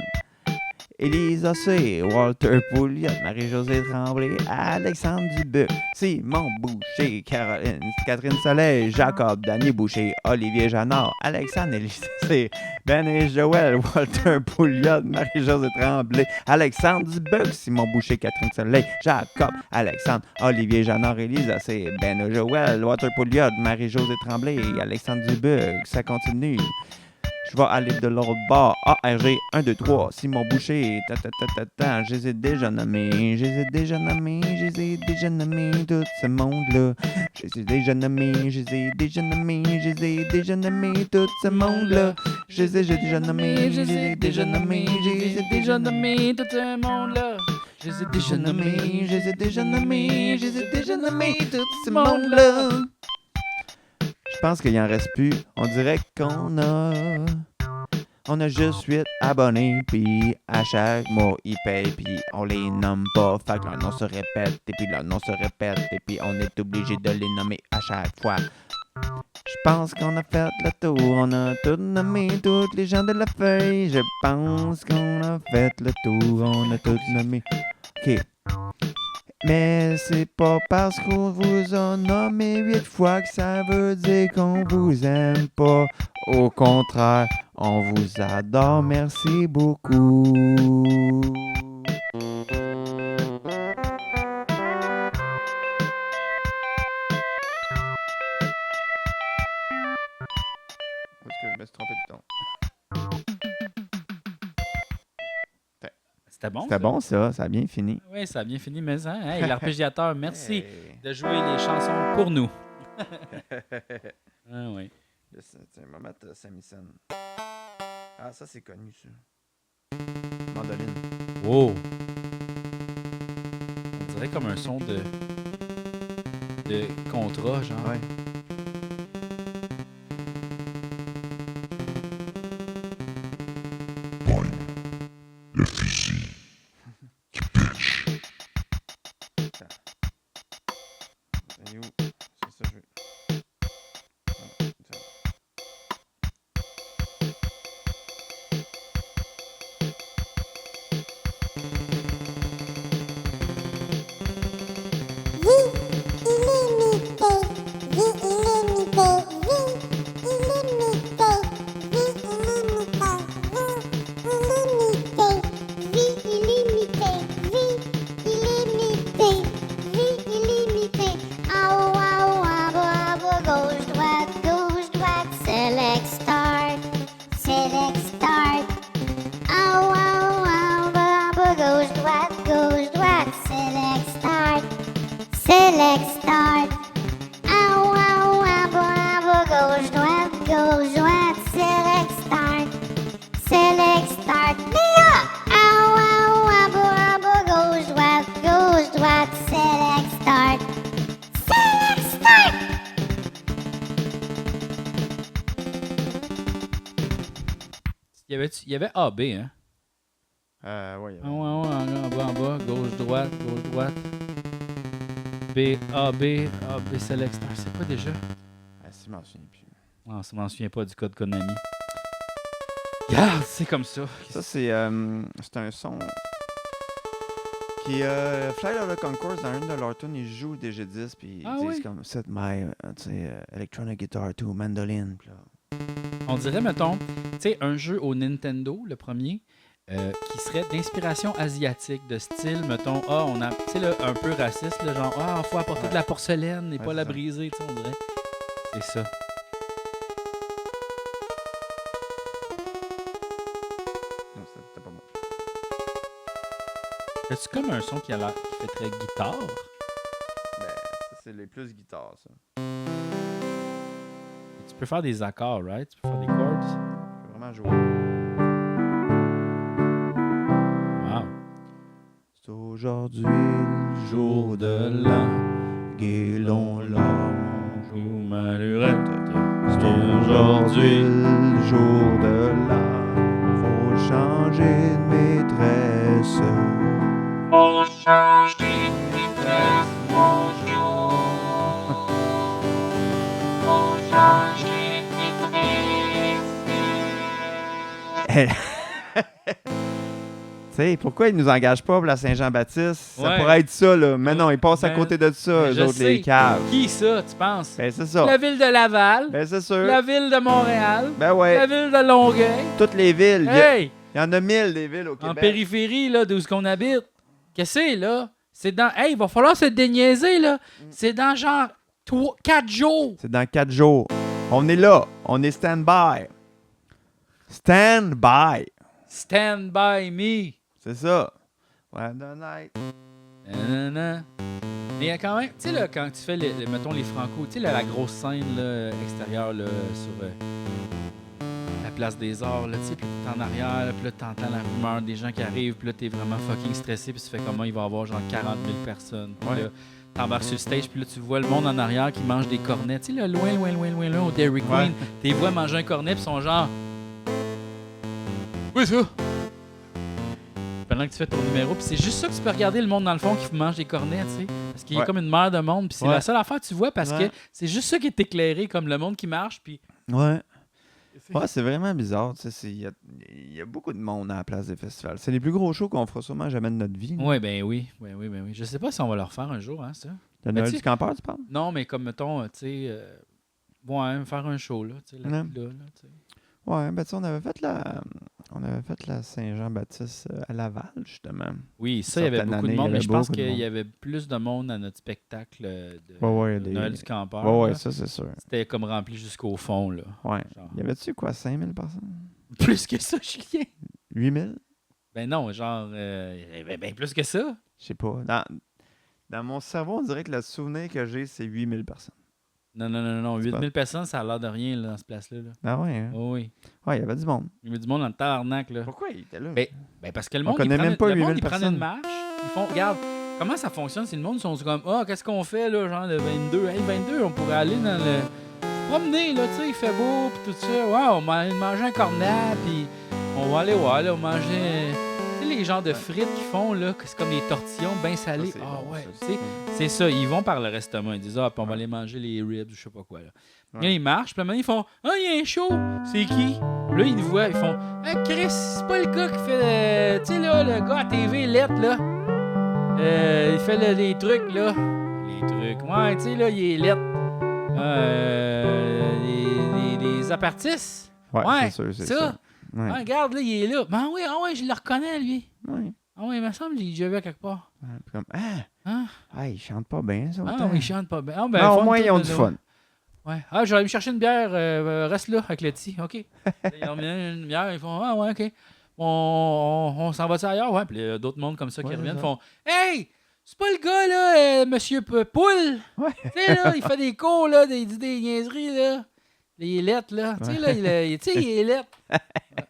Élise Ossé, Walter Pouliot, Marie-Josée Tremblay, Alexandre Dubuc, Simon Boucher, Catherine Soleil, Jacob, Danny Boucher, Olivier Janard, Alexandre, Élise Ossé, Ben et Joël, Walter Pouliot, Marie-Josée Tremblay, Alexandre Dubuc, Simon Boucher, Catherine Soleil, Jacob, Alexandre, Olivier Janard, Élise Ossé, Ben et Joël, Walter Pouliot, Marie-Josée Tremblay, Alexandre Dubuc, ça continue. Je vais aller de l'autre bord. ARG 1, 2, 3. Simon Boucher. Je les ai déjà nommés. Tout ce monde-là. Je les ai déjà nommés. Tout ce monde-là. Je les ai déjà nommés. Tout ce monde-là. Je les ai déjà nommés. Tout ce monde-là. Je pense qu'il en reste plus. On dirait qu'on a juste 8 abonnés, puis à chaque mois, ils payent, puis on les nomme pas. Fait que leur nom se répète, et puis leur nom se répète, et puis on est obligé de les nommer à chaque fois. Je pense qu'on a fait le tour, on a tout nommé, tous les gens de la feuille. Je pense qu'on a fait le tour, on a tout nommé. OK. Mais c'est pas parce qu'on vous a nommé 8 fois que ça veut dire qu'on vous aime pas. Au contraire, on vous adore. Merci beaucoup. Parce que je me suis trompé de ton. C'était bon, ça a bien fini. Oui, ça a bien fini, mais hein? Hey, l'arpégiateur, merci de jouer les chansons pour nous. Ah oui. Tiens, on va mettre Samisen. Ah, ça c'est connu, ça. Mandoline. Wow! On dirait comme un son de contrat, genre. Ouais. Le fusil qui pitch. C'est où? C'est ça, je veux. Select il y avait AB, hein? Ouais. Ah ouais, en bas, gauche, droite. B, AB Select Star. C'est quoi déjà? Si, je m'en souviens plus. Non, je m'en souviens pas du code Konami. Regarde, c'est comme ça. Ça, c'est un son qui Flight of the Conchords, dans une de leurs tunes, ils jouent des G10 puis ils disent comme set my electronic guitar to mandolin. On dirait, mettons, tu sais, un jeu au Nintendo, le premier, qui serait d'inspiration asiatique, de style, mettons, on a, tu sais, là, un peu raciste, là, genre, faut apporter de la porcelaine et pas la briser, tu sais, on dirait. C'est ça. Non, c'était pas bon. C'est comme un son qui fait très guitare? Ben, ça, c'est les plus guitares, ça. Et tu peux faire des accords, right? Tu peux faire des chords. Je peux vraiment jouer. Wow. C'est aujourd'hui le jour de l'an, Guélon l'homme, Joue malheureux. c'est aujourd'hui le jour de l'an, faut changer de maîtresse. On change de maîtresse, bonjour. On change de maîtresse. Tu sais, pourquoi ils nous engagent pas pour la Saint-Jean-Baptiste? Ça Ouais. pourrait être ça, là. Mais non, ils passent à Ben, côté de ça, je eux autres, les sais. caves. Qui ça, tu penses? Ben, c'est ça. La ville de Laval, Ben, c'est sûr. la ville de Montréal, Ben, la ouais. ville de Longueuil. Toutes les villes. Hey! Il y en a 1000 des villes au Québec. En périphérie, là, d'où ce qu'on habite. Qu'est-ce que c'est, là? C'est dans... Hey, il va falloir se déniaiser, là. C'est dans genre 4 jours. C'est dans 4 jours. On est là. On est stand-by. Stand-by. Stand by me. C'est ça. When the night. Nanana. Mais il y a quand même, tu sais, là, quand tu fais, mettons, les Franco, tu sais, la grosse scène là, extérieure là, sur la place des Arts, là, tu sais, puis t'es en arrière, là, puis là, t'entends la rumeur des gens qui arrivent, puis là, t'es vraiment fucking stressé, puis tu fais comment il va y avoir genre 40 000 personnes. Puis là, t'embarques sur le stage, puis là, tu vois le monde en arrière qui mange des cornets, tu sais, là, loin, au Dairy Queen. Ouais. T'es vois manger un cornet, puis ils sont genre. Oui, ça! Pendant que tu fais ton numéro, puis c'est juste ça que tu peux regarder le monde dans le fond qui mange des cornets, tu sais. Parce qu'il y a comme une mer de monde, puis c'est la seule affaire que tu vois parce que c'est juste ça qui est éclairé, comme le monde qui marche, puis. Ouais. Ouais, c'est vraiment bizarre. Tu sais, il y a beaucoup de monde à la place des festivals. C'est les plus gros shows qu'on fera sûrement jamais de notre vie. Ouais, ben oui. Je sais pas si on va le refaire un jour, hein, ça. Le Noël du campeur, tu parles? Non, mais comme, mettons, tu sais, faire un show, là, tu sais, là, tu sais. Ouais, ben tu sais, on avait fait la Saint-Jean-Baptiste à Laval, justement. Oui, ça, il y avait beaucoup de monde, mais je pense qu'il y avait plus de monde à notre spectacle de Noël du campeur. Ouais, ça, c'est sûr. C'était comme rempli jusqu'au fond, là. Ouais. Genre. Y avait-tu quoi, 5000 personnes? Plus que ça, Julien? 8000? Ben non, genre, il y avait bien plus que ça. Je sais pas. Dans mon cerveau, on dirait que le souvenir que j'ai, c'est 8000 personnes. Non. 8000 personnes, ça a l'air de rien là, dans ce place-là. Là. Ah ouais, hein? Oh, oui. Ouais, il y avait du monde. Il y avait du monde dans le tabarnak, là. Pourquoi il était là? Ben parce que le monde, connaît même pas le monde, 8000 ils prennent personnes. une marche. Ils font, regarde, comment ça fonctionne? C'est le monde, ils sont comme, qu'est-ce qu'on fait, là, genre le 22? Hey, le 22, on pourrait aller dans le. Promener, là, tu sais, il fait beau, puis tout ça. Ouais, on va aller manger un cornet, puis on va aller, on manger. Tu sais, les genres de frites qu'ils font, là, que c'est comme des tortillons bien salés. Ça, Ah, bon, ouais, ça, tu sais, c'est ça. Ils vont par le restaurant. Ils disent, puis on va aller manger les ribs, je sais pas quoi, là. Ouais. Là, ils marchent, puis à un moment, ils font, il y a un show. C'est qui? Là, ils nous voient, ils font, Chris, c'est pas le gars qui fait, tu sais, là, le gars à TV, lettre, là. Il fait les trucs, là. Les trucs. Ouais, tu sais, là, il est lettre. Les apartistes. Ouais, Ouais, c'est sûr, c'est ça. ça. Ouais. Ouais, regarde, là, il est là. Ben oui, je le reconnais, lui. Ouais. Ah oui, il me semble que j'ai déjà vu à quelque part. Ouais, puis comme, Hein? ils chantent pas bien, ça. Ah, autant. oui, ils chantent pas bien. Ah, ben, Non, au fun, moins, tout, ils ont là, du là. fun. Ouais. Ah, j'aurais me chercher une bière. Reste là avec le petit. OK. Ils ont mis une bière. Ils font, ouais, OK. On s'en va-tu ailleurs? Ouais. Puis il y a d'autres mondes comme ça qui Ouais, reviennent. ça. Font, hey! C'est pas le gars, là, Monsieur Poule. Ouais. Tu sais, là, il fait des cours, là, des niaiseries, là. Il est lettre, là. Tu sais, là, il est lettre.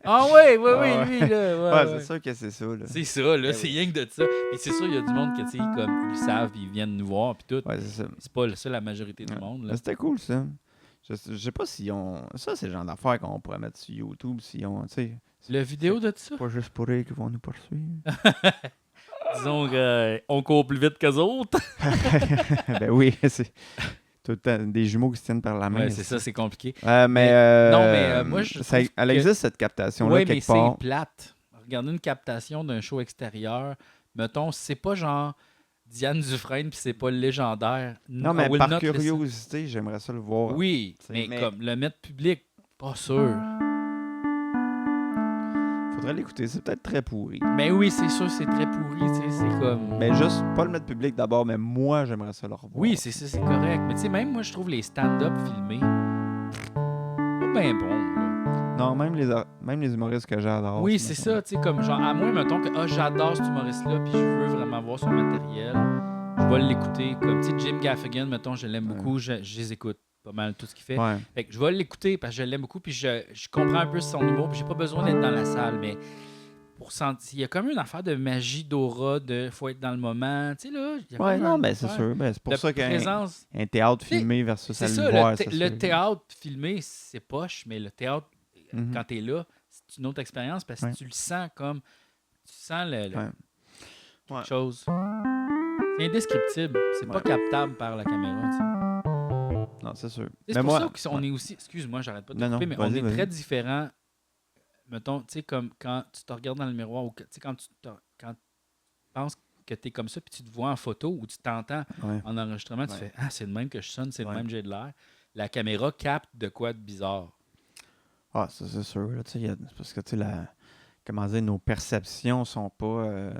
Ah oui, lui, là. Ouais, c'est sûr que c'est ça, là. C'est ça, là. C'est rien que de ça. Et c'est sûr, il y a du monde qui, tu sais, comme, ils savent, puis ils viennent nous voir, puis tout. Ouais, c'est ça. C'est pas ça la majorité du Ouais. monde, là. Mais c'était cool, ça. Je sais pas si on. Ça, c'est le genre d'affaires qu'on pourrait mettre sur YouTube. Si on, tu sais, La vidéo de ça? Pas juste pour eux qui vont nous poursuivre. Disons qu'on court plus vite qu'eux autres. Ben oui, c'est tout le temps des jumeaux qui se tiennent par la main. Ouais, c'est ça, c'est compliqué. Non, mais moi, je trouve elle que- existe, cette captation-là, Oui, mais quelque part. c'est plate. Regarder une captation d'un show extérieur, mettons, c'est pas genre Diane Dufresne puis c'est pas légendaire. Non, I mais will par not listen. curiosité, j'aimerais ça le voir. Oui, T'sais, mais comme le mettre public, pas sûr. Faudrait l'écouter, c'est peut-être très pourri. Mais oui, c'est sûr, c'est très pourri, tu sais, c'est comme... Mais juste, pas le mettre public d'abord, mais moi, j'aimerais ça le revoir. Oui, c'est ça, c'est correct. Mais tu sais, même moi, je trouve les stand-up filmés pas bien bons, là. Non, même les humoristes que j'adore. Oui, c'est ça, tu sais, comme genre, à moi, mettons que j'adore cet humoriste-là, puis je veux vraiment voir son matériel, je vais l'écouter. Comme, tu sais, Jim Gaffigan, mettons, je l'aime beaucoup, je les écoute pas mal tout ce qu'il fait. Ouais. Fait que je vais l'écouter parce que je l'aime beaucoup, puis je comprends un peu son humour, puis j'ai pas besoin d'être dans la salle, mais pour sentir, il y a comme une affaire de magie, d'aura, de faut être dans le moment, tu sais, là. Il y a Ouais, comme non, une ben c'est affaire sûr. Ben, c'est pour de ça qu'un présence. théâtre filmé versus C'est aller ça, le voir, le c'est sûr. théâtre filmé, c'est poche, mais le théâtre, Mhm. quand t'es là, c'est une autre expérience parce que Ouais. tu le sens comme. Tu sens Ouais. quelque Ouais. chose. C'est indescriptible. C'est pas Ouais. captable par la caméra. Tu sais. Non, c'est sûr. C'est Mais pour moi, ça qu'on est aussi. Excuse-moi, j'arrête pas de te Non, couper, non, mais on vas-y, est vas-y. très différents. Mettons, tu sais, comme quand tu te regardes dans le miroir ou tu sais, quand tu penses que tu es comme ça, puis tu te vois en photo ou tu t'entends ouais. en enregistrement, tu Ouais. fais c'est le même que je sonne, c'est le Ouais. même que j'ai de l'air. La caméra capte de quoi de bizarre. Ah, ça, c'est sûr. Là, c'est parce que, tu sais, comment dire, nos perceptions sont pas,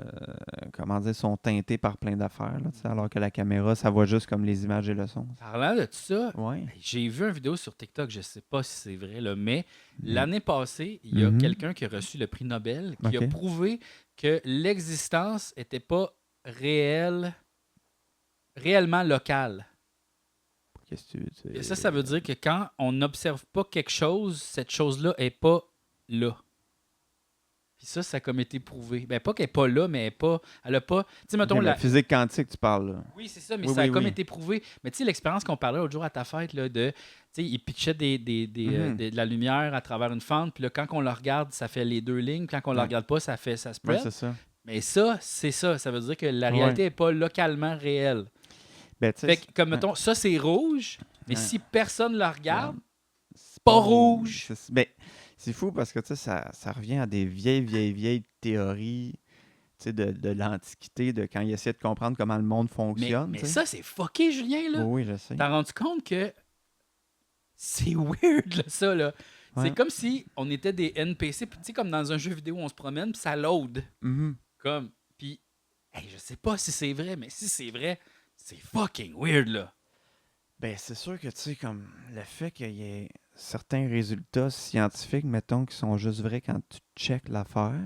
comment dire, sont teintées par plein d'affaires, là, tu sais, alors que la caméra, ça voit juste comme les images et le son. Parlant de tout ça, Ouais. j'ai vu une vidéo sur TikTok, je sais pas si c'est vrai, là, mais l'année passée, il y a Mhm. quelqu'un qui a reçu le prix Nobel qui a Ok. prouvé que l'existence n'était pas réellement locale. Qu'est-ce que tu veux dire? Et ça veut dire que quand on n'observe pas quelque chose, cette chose-là n'est pas là. Puis ça a comme été prouvé. Ben, pas qu'elle n'est pas là, mais elle a pas... Tu sais, mettons, Ok, la physique quantique, tu parles, là. Oui, c'est ça, mais Oui, ça a oui, comme oui. été prouvé. Mais tu sais, l'expérience qu'on parlait l'autre jour à ta fête, là, de... Tu sais, il pitchait de la lumière à travers une fente, puis là, quand on la regarde, ça fait les deux lignes, puis quand on la Ouais. regarde pas, ça Ouais, spread. c'est ça. Mais ça, c'est ça. Ça veut dire que la réalité n'est pas localement réelle. Ben, tu sais, Fait que, comme mettons, ça, c'est rouge, mais Ouais. si personne le regarde, c'est pas rouge. Ben, c'est fou parce que, tu sais, ça revient à des vieilles théories, tu sais, de l'Antiquité, de quand ils essayaient de comprendre comment le monde fonctionne. mais tu sais. ça, c'est fucké, Julien, là. Oui, je sais. T'as rendu compte que c'est weird, là, ça, là. Ouais. C'est comme si on était des NPC, puis tu sais, comme dans un jeu vidéo, on se promène, puis ça load. Mhm. Comme, puis, hey, je sais pas si c'est vrai, mais si c'est vrai, c'est fucking weird, là. Ben, c'est sûr que, tu sais, comme le fait qu'il y ait certains résultats scientifiques, mettons, qui sont juste vrais quand tu checkes l'affaire,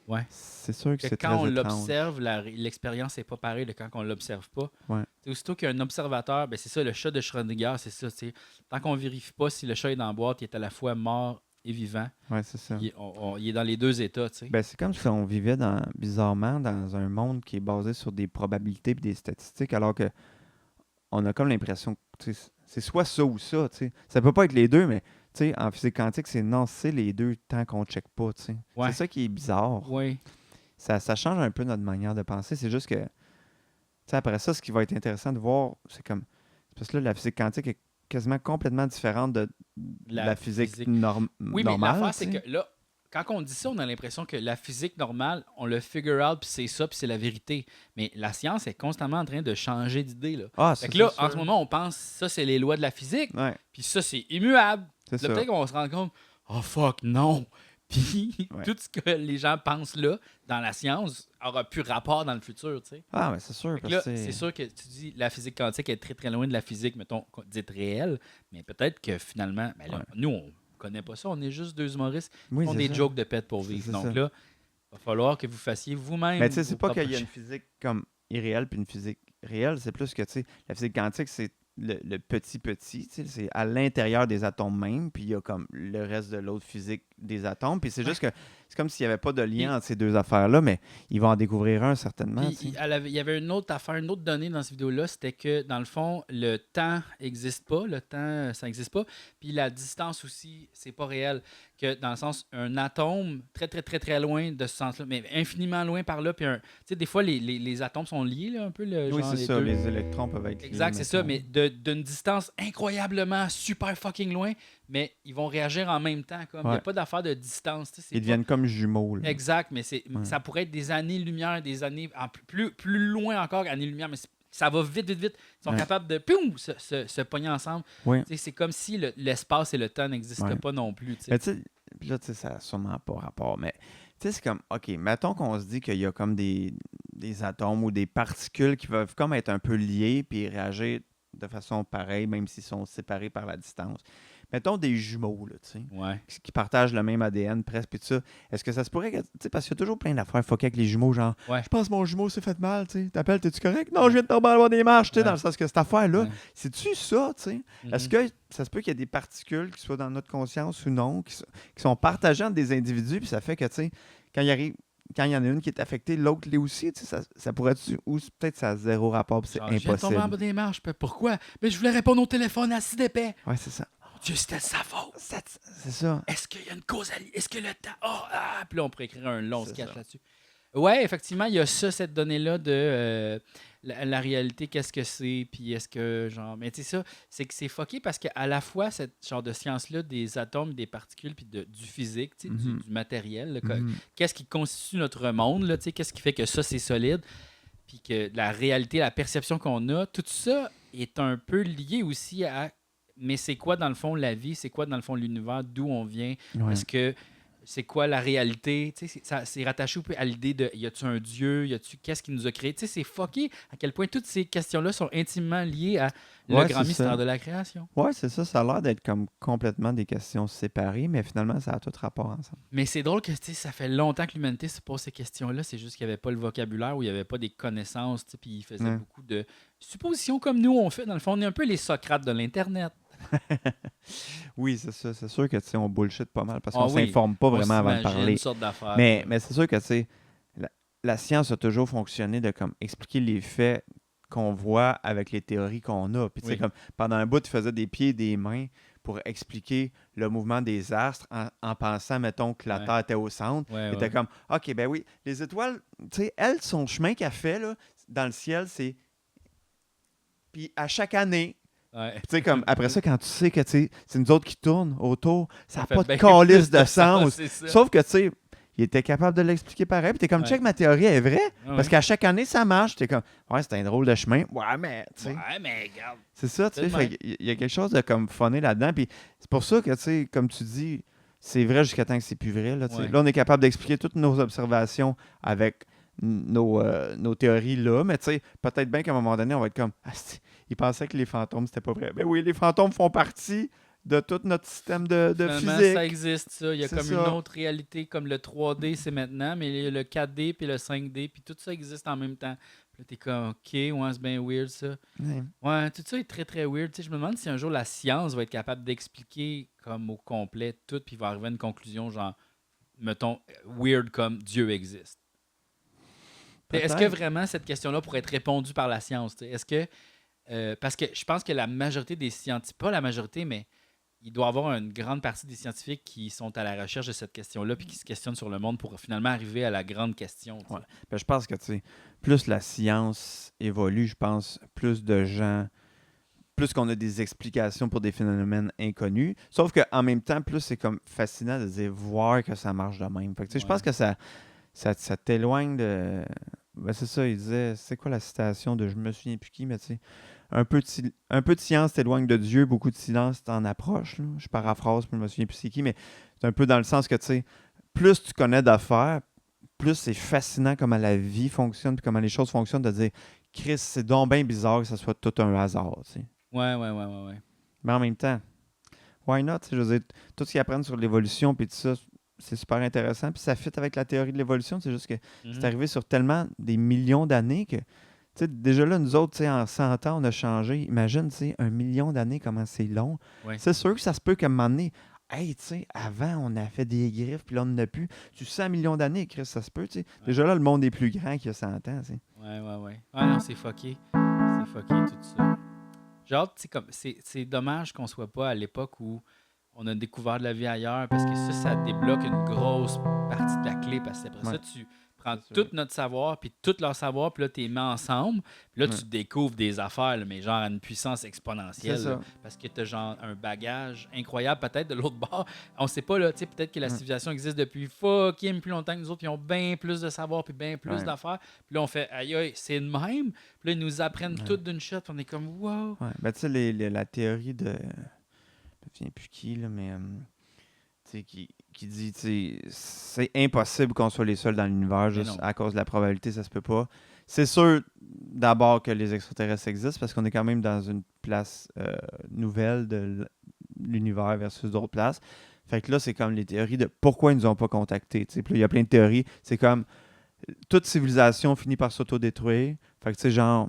Ouais. c'est sûr que Que c'est quand on très étrange. l'observe, l'expérience n'est pas pareille de quand on l'observe pas. Ouais. T'sais, aussitôt qu'il y a un observateur, ben c'est ça, le chat de Schrödinger, c'est ça. T'sais. Tant qu'on vérifie pas si le chat est dans la boîte, il est à la fois mort et vivant. Ouais, c'est ça. Il est dans les deux états. T'sais. Ben, c'est comme si on vivait bizarrement dans un monde qui est basé sur des probabilités et des statistiques, alors que on a comme l'impression que tu sais, c'est soit ça ou ça. Tu sais. Ça peut pas être les deux, mais tu sais, en physique quantique, c'est les deux tant qu'on ne check pas. Tu sais. Ouais. C'est ça qui est bizarre. Oui. Ça change un peu notre manière de penser. C'est juste que, tu sais, après ça, ce qui va être intéressant de voir, c'est parce que là, la physique quantique est quasiment complètement différente de la physique Oui, normale. mais l'affaire, c'est tu sais. que là, quand on dit ça, on a l'impression que la physique normale, on le figure out, puis c'est ça, puis c'est la vérité. Mais la science est constamment en train de changer d'idée. Là. Ah, Fait ça, que là, c'est en sûr. ce moment, on pense ça, c'est les lois de la physique, Ouais, puis ça, c'est immuable. c'est Là, ça. peut-être qu'on va se rendre compte, oh fuck, non. Puis Ouais. tout ce que les gens pensent là, dans la science, aura plus rapport dans le futur, tu sais. Ah, mais c'est sûr. Fait que Parce là, que c'est sûr que tu dis la physique quantique est très très loin de la physique, mettons, dite réelle, mais peut-être que finalement, ben là, Ouais. nous, on connaît pas ça, on est juste deux humoristes qui Oui, font c'est des ça. jokes de pète pour vivre. C'est Donc ça. là, il va falloir que vous fassiez vous-même. Mais tu sais, c'est vos pas propres qu'il y a une physique comme irréelle puis une physique réelle, c'est plus que, tu sais, la physique quantique, c'est le petit, tu sais, c'est à l'intérieur des atomes même, puis il y a comme le reste de l'autre physique des atomes, puis c'est juste que c'est comme s'il n'y avait pas de lien Puis- entre ces deux affaires-là, mais ils vont en découvrir un certainement. Puis, tu sais. il y avait une autre affaire, une autre donnée dans cette vidéo-là, c'était que, dans le fond, le temps n'existe pas. Le temps, ça n'existe pas. Puis la distance aussi, c'est pas réel. que dans le sens, un atome très, très, très, très loin de ce sens-là, mais infiniment loin par là. Puis, tu sais, des fois, les atomes sont liés, là, un peu. Oui, Genre, c'est les ça. deux. Les électrons peuvent être liés, Exact, c'est ça, mettons. mais d'une distance incroyablement super fucking loin, mais ils vont réagir en même temps. Comme. Il n'y a Ouais. pas d'affaire de distance. Tu sais, c'est Ils pas- deviennent comme jumeaux. Là. Exact, mais Ouais. ça pourrait être des années-lumière, des années. Plus loin encore, années-lumière, mais ça va vite, vite, vite. Ils sont Ouais. capables de poum, se pogner ensemble. Oui. Tu sais, c'est comme si l'espace et le temps n'existent Ouais. pas non plus. Tu sais. Mais tu sais, puis là, tu sais, ça n'a sûrement pas rapport. Mais tu sais, c'est comme, OK, mettons qu'on se dit qu'il y a comme des atomes ou des particules qui peuvent comme être un peu liées puis réagir de façon pareille, même s'ils sont séparés par la distance. Mettons des jumeaux, là, tu sais, Ouais. qui partagent le même ADN presque, puis tout ça. Est-ce que ça se pourrait que, tu sais, parce qu'il y a toujours plein d'affaires fuckées avec les jumeaux, genre, Ouais. je pense que mon jumeau s'est fait mal, tu sais, t'appelles, t'es-tu correct? Non, je viens de tomber en bas des marches, tu sais, Ouais. dans le sens que cette affaire-là, Ouais. c'est-tu ça, tu sais? Est-ce que ça se peut qu'il y ait des particules qui soient dans notre conscience ou non, qui sont partagées entre des individus, puis ça fait que, tu sais, quand il y en a une qui est affectée, l'autre l'est aussi, tu sais, ça pourrait-être, ou peut-être ça a zéro rapport, puis c'est Genre, je viens de tomber en bas impossible. des marches. Pourquoi? Mais je voulais répondre au téléphone assis d'épais. Ouais, c'est ça. Mon Dieu, c'était de sa faute. C'est ça. Est-ce qu'il y a une causalité? Est-ce que le temps. Puis là, on pourrait écrire un long C'est sketch ça. là-dessus. Ouais, effectivement, il y a ça, cette donnée-là de la réalité, qu'est-ce que c'est, puis est-ce que, genre... Mais tu sais, ça, c'est que c'est fucké parce qu'à la fois, cette genre de science-là, des atomes, des particules, puis du physique, tu sais, du matériel, là, Mhm. qu'est-ce qui constitue notre monde, là, tu sais, qu'est-ce qui fait que ça, c'est solide, puis que la réalité, la perception qu'on a, tout ça est un peu lié aussi à... Mais c'est quoi, dans le fond, la vie? C'est quoi, dans le fond, l'univers? D'où on vient? Ouais. Est-ce que c'est quoi la réalité? Tu sais, c'est rattaché à l'idée de y a-tu un Dieu? Qu'est-ce qui nous a créé? Tu sais, c'est fucké à quel point toutes ces questions-là sont intimement liées à le Ouais, grand c'est mystère ça. de la création. Ouais, c'est ça. Ça a l'air d'être comme complètement des questions séparées, mais finalement, ça a tout rapport ensemble. Mais c'est drôle que tu sais, ça fait longtemps que l'humanité se pose ces questions-là. C'est juste qu'il n'y avait pas le vocabulaire ou il n'y avait pas des connaissances. Tu sais, puis il faisait Ouais. beaucoup de suppositions comme nous on fait. Dans le fond, on est un peu les Socrates de l'Internet. Oui, c'est ça. C'est sûr que, tu sais, on bullshit pas mal parce Ah qu'on oui, s'informe pas On vraiment avant de s'imagine parler. une sorte d'affaire. Mais c'est sûr que, tu sais, la science a toujours fonctionné de comme expliquer les faits qu'on voit avec les théories qu'on a. Puis, tu sais, Oui. comme pendant un bout, tu faisais des pieds et des mains pour expliquer le mouvement des astres en pensant, mettons, que la Ouais. Terre était au centre. Ouais, Et t'es comme, OK, ben oui, les étoiles, tu sais, elles, son chemin qu'elle fait là, dans le ciel, c'est. Puis à chaque année, Ouais. tu sais, comme après ça, quand tu sais que tu sais, c'est nous autres qui tournent autour, ça n'a fait pas de bien calice plus de sens. c'est ça. Sauf que, tu sais, il était capable de l'expliquer pareil. Puis t'es comme, Ouais. check, ma théorie est vraie. Ouais. Parce qu'à chaque année, ça marche. T'es comme, ouais, c'est un drôle de chemin. Ouais, mais, tu sais. Ouais, mais regarde. C'est ça, tu sais. Tellement. Fait qu'il y a quelque chose de comme funné là-dedans. Puis c'est pour ça que, tu sais, comme tu dis, c'est vrai jusqu'à temps que c'est plus vrai. Là, tu sais. Ouais. Là, on est capable d'expliquer toutes nos observations avec nos théories là. Mais, tu sais, peut-être bien qu'à un moment donné, on va être comme, ah, ils pensaient que les fantômes, c'était pas vrai. Ben oui, les fantômes font partie de tout notre système de Finalement, physique. ça existe, ça. Il y a C'est comme ça. une autre réalité, comme le 3D, c'est maintenant, mais il y a le 4D puis le 5D, puis tout ça existe en même temps. Puis là, t'es comme, OK, ouais, c'est bien weird, ça. Ouais. Ouais, tout ça est très, très weird. Tu sais, je me demande si un jour la science va être capable d'expliquer comme au complet tout, puis va arriver à une conclusion, genre, mettons, weird comme Dieu existe. Est-ce que Peut-être. vraiment cette question-là pourrait être répondue par la science? Tu sais? Est-ce que. Parce que je pense que la majorité des scientifiques, pas la majorité, mais il doit y avoir une grande partie des scientifiques qui sont à la recherche de cette question-là puis qui se questionnent sur le monde pour finalement arriver à la grande question. Tu sais. Ouais. Ben, je pense que, tu sais, plus la science évolue, je pense, plus de gens, plus qu'on a des explications pour des phénomènes inconnus. Sauf qu'en même temps, plus c'est comme fascinant de dire, voir que ça marche de même. Fait que, tu sais, je Ouais. pense que ça t'éloigne de... Ben, c'est ça, il disait, c'est quoi la citation de je me souviens plus qui, mais tu sais, un peu de science t'éloigne de Dieu, beaucoup de silence t'en approche. Là. Je paraphrase, puis je me souviens plus c'est qui, mais c'est un peu dans le sens que, tu sais, plus tu connais d'affaires, plus c'est fascinant comment la vie fonctionne, puis comment les choses fonctionnent, de dire, Chris, c'est donc bien bizarre que ça soit tout un hasard, tu sais. Ouais. Mais en même temps, why not? Tu sais, je veux dire, tout ce qu'ils apprennent sur l'évolution, puis tout ça, c'est super intéressant, puis ça fit avec la théorie de l'évolution, c'est juste que Mhm. c'est arrivé sur tellement des millions d'années que, tu sais, déjà là, nous autres, tu sais, en 100 ans, on a changé. Imagine, tu sais, 1 million d'années, comment c'est long. Ouais. C'est sûr que ça se peut qu'à un moment donné, hey, tu sais, avant, on a fait des griffes, puis là, on n'en a plus. Tu 100 millions d'années, Chris, ça se peut, tu sais. Déjà là, le monde est plus grand qu'il y a 100 ans, tu sais. Ouais. Ah non, c'est fucké. C'est fucké tout ça. Genre, tu sais, comme, c'est dommage qu'on soit pas à l'époque où on a découvert de la vie ailleurs, parce que ça débloque une grosse partie de la clé, parce que après ça, tu prends tout notre savoir, puis tout leur savoir, puis là, tu les mets ensemble, puis là, tu découvres des affaires, là, mais genre à une puissance exponentielle, là, parce que tu as genre un bagage incroyable, peut-être de l'autre bord. On sait pas, là, tu sais, peut-être que la civilisation existe depuis fucking plus longtemps que nous autres, puis ils ont bien plus de savoir, puis bien plus d'affaires. Puis là, on fait, aïe, c'est de même. Puis là, ils nous apprennent tout d'une shot, puis on est comme, wow. Ouais. Ben, tu sais, la théorie de. Je ne me souviens plus qui, là, mais. Qui dit c'est impossible qu'on soit les seuls dans l'univers juste à cause de la probabilité, ça se peut pas. C'est sûr d'abord que les extraterrestres existent parce qu'on est quand même dans une place nouvelle de l'univers versus d'autres places. Fait que là, c'est comme les théories de pourquoi ils nous ont pas contactés. Puis il y a plein de théories. C'est comme toute civilisation finit par s'autodétruire. Fait que tu sais, genre,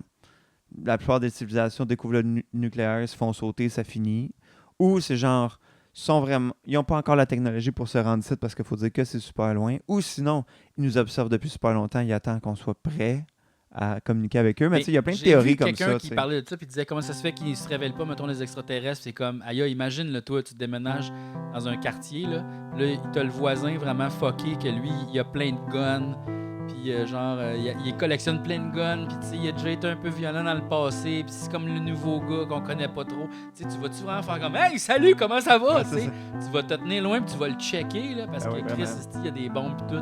la plupart des civilisations découvrent le nucléaire, se font sauter, ça finit. Ou c'est genre ils n'ont pas encore la technologie pour se rendre ici parce qu'il faut dire que c'est super loin. Ou sinon, ils nous observent depuis super longtemps, ils attendent qu'on soit prêt à communiquer avec eux. Mais tu sais, il y a plein de théories comme ça. J'ai vu quelqu'un qui parlait de ça et disait comment ça se fait qu'ils ne se révèlent pas, mettons, les extraterrestres. C'est comme, aïe, imagine, là, toi, tu te déménages dans un quartier, là tu as le voisin vraiment fucké que lui, il a plein de guns. Puis il collectionne plein de guns, puis il a déjà été un peu violent dans le passé, puis c'est comme le nouveau gars qu'on connaît pas trop. Tu vas-tu vraiment faire comme « Hey, salut, comment ça va? » Tu vas te tenir loin, puis tu vas le checker, là, parce que Chris, il y a des bombes et tout.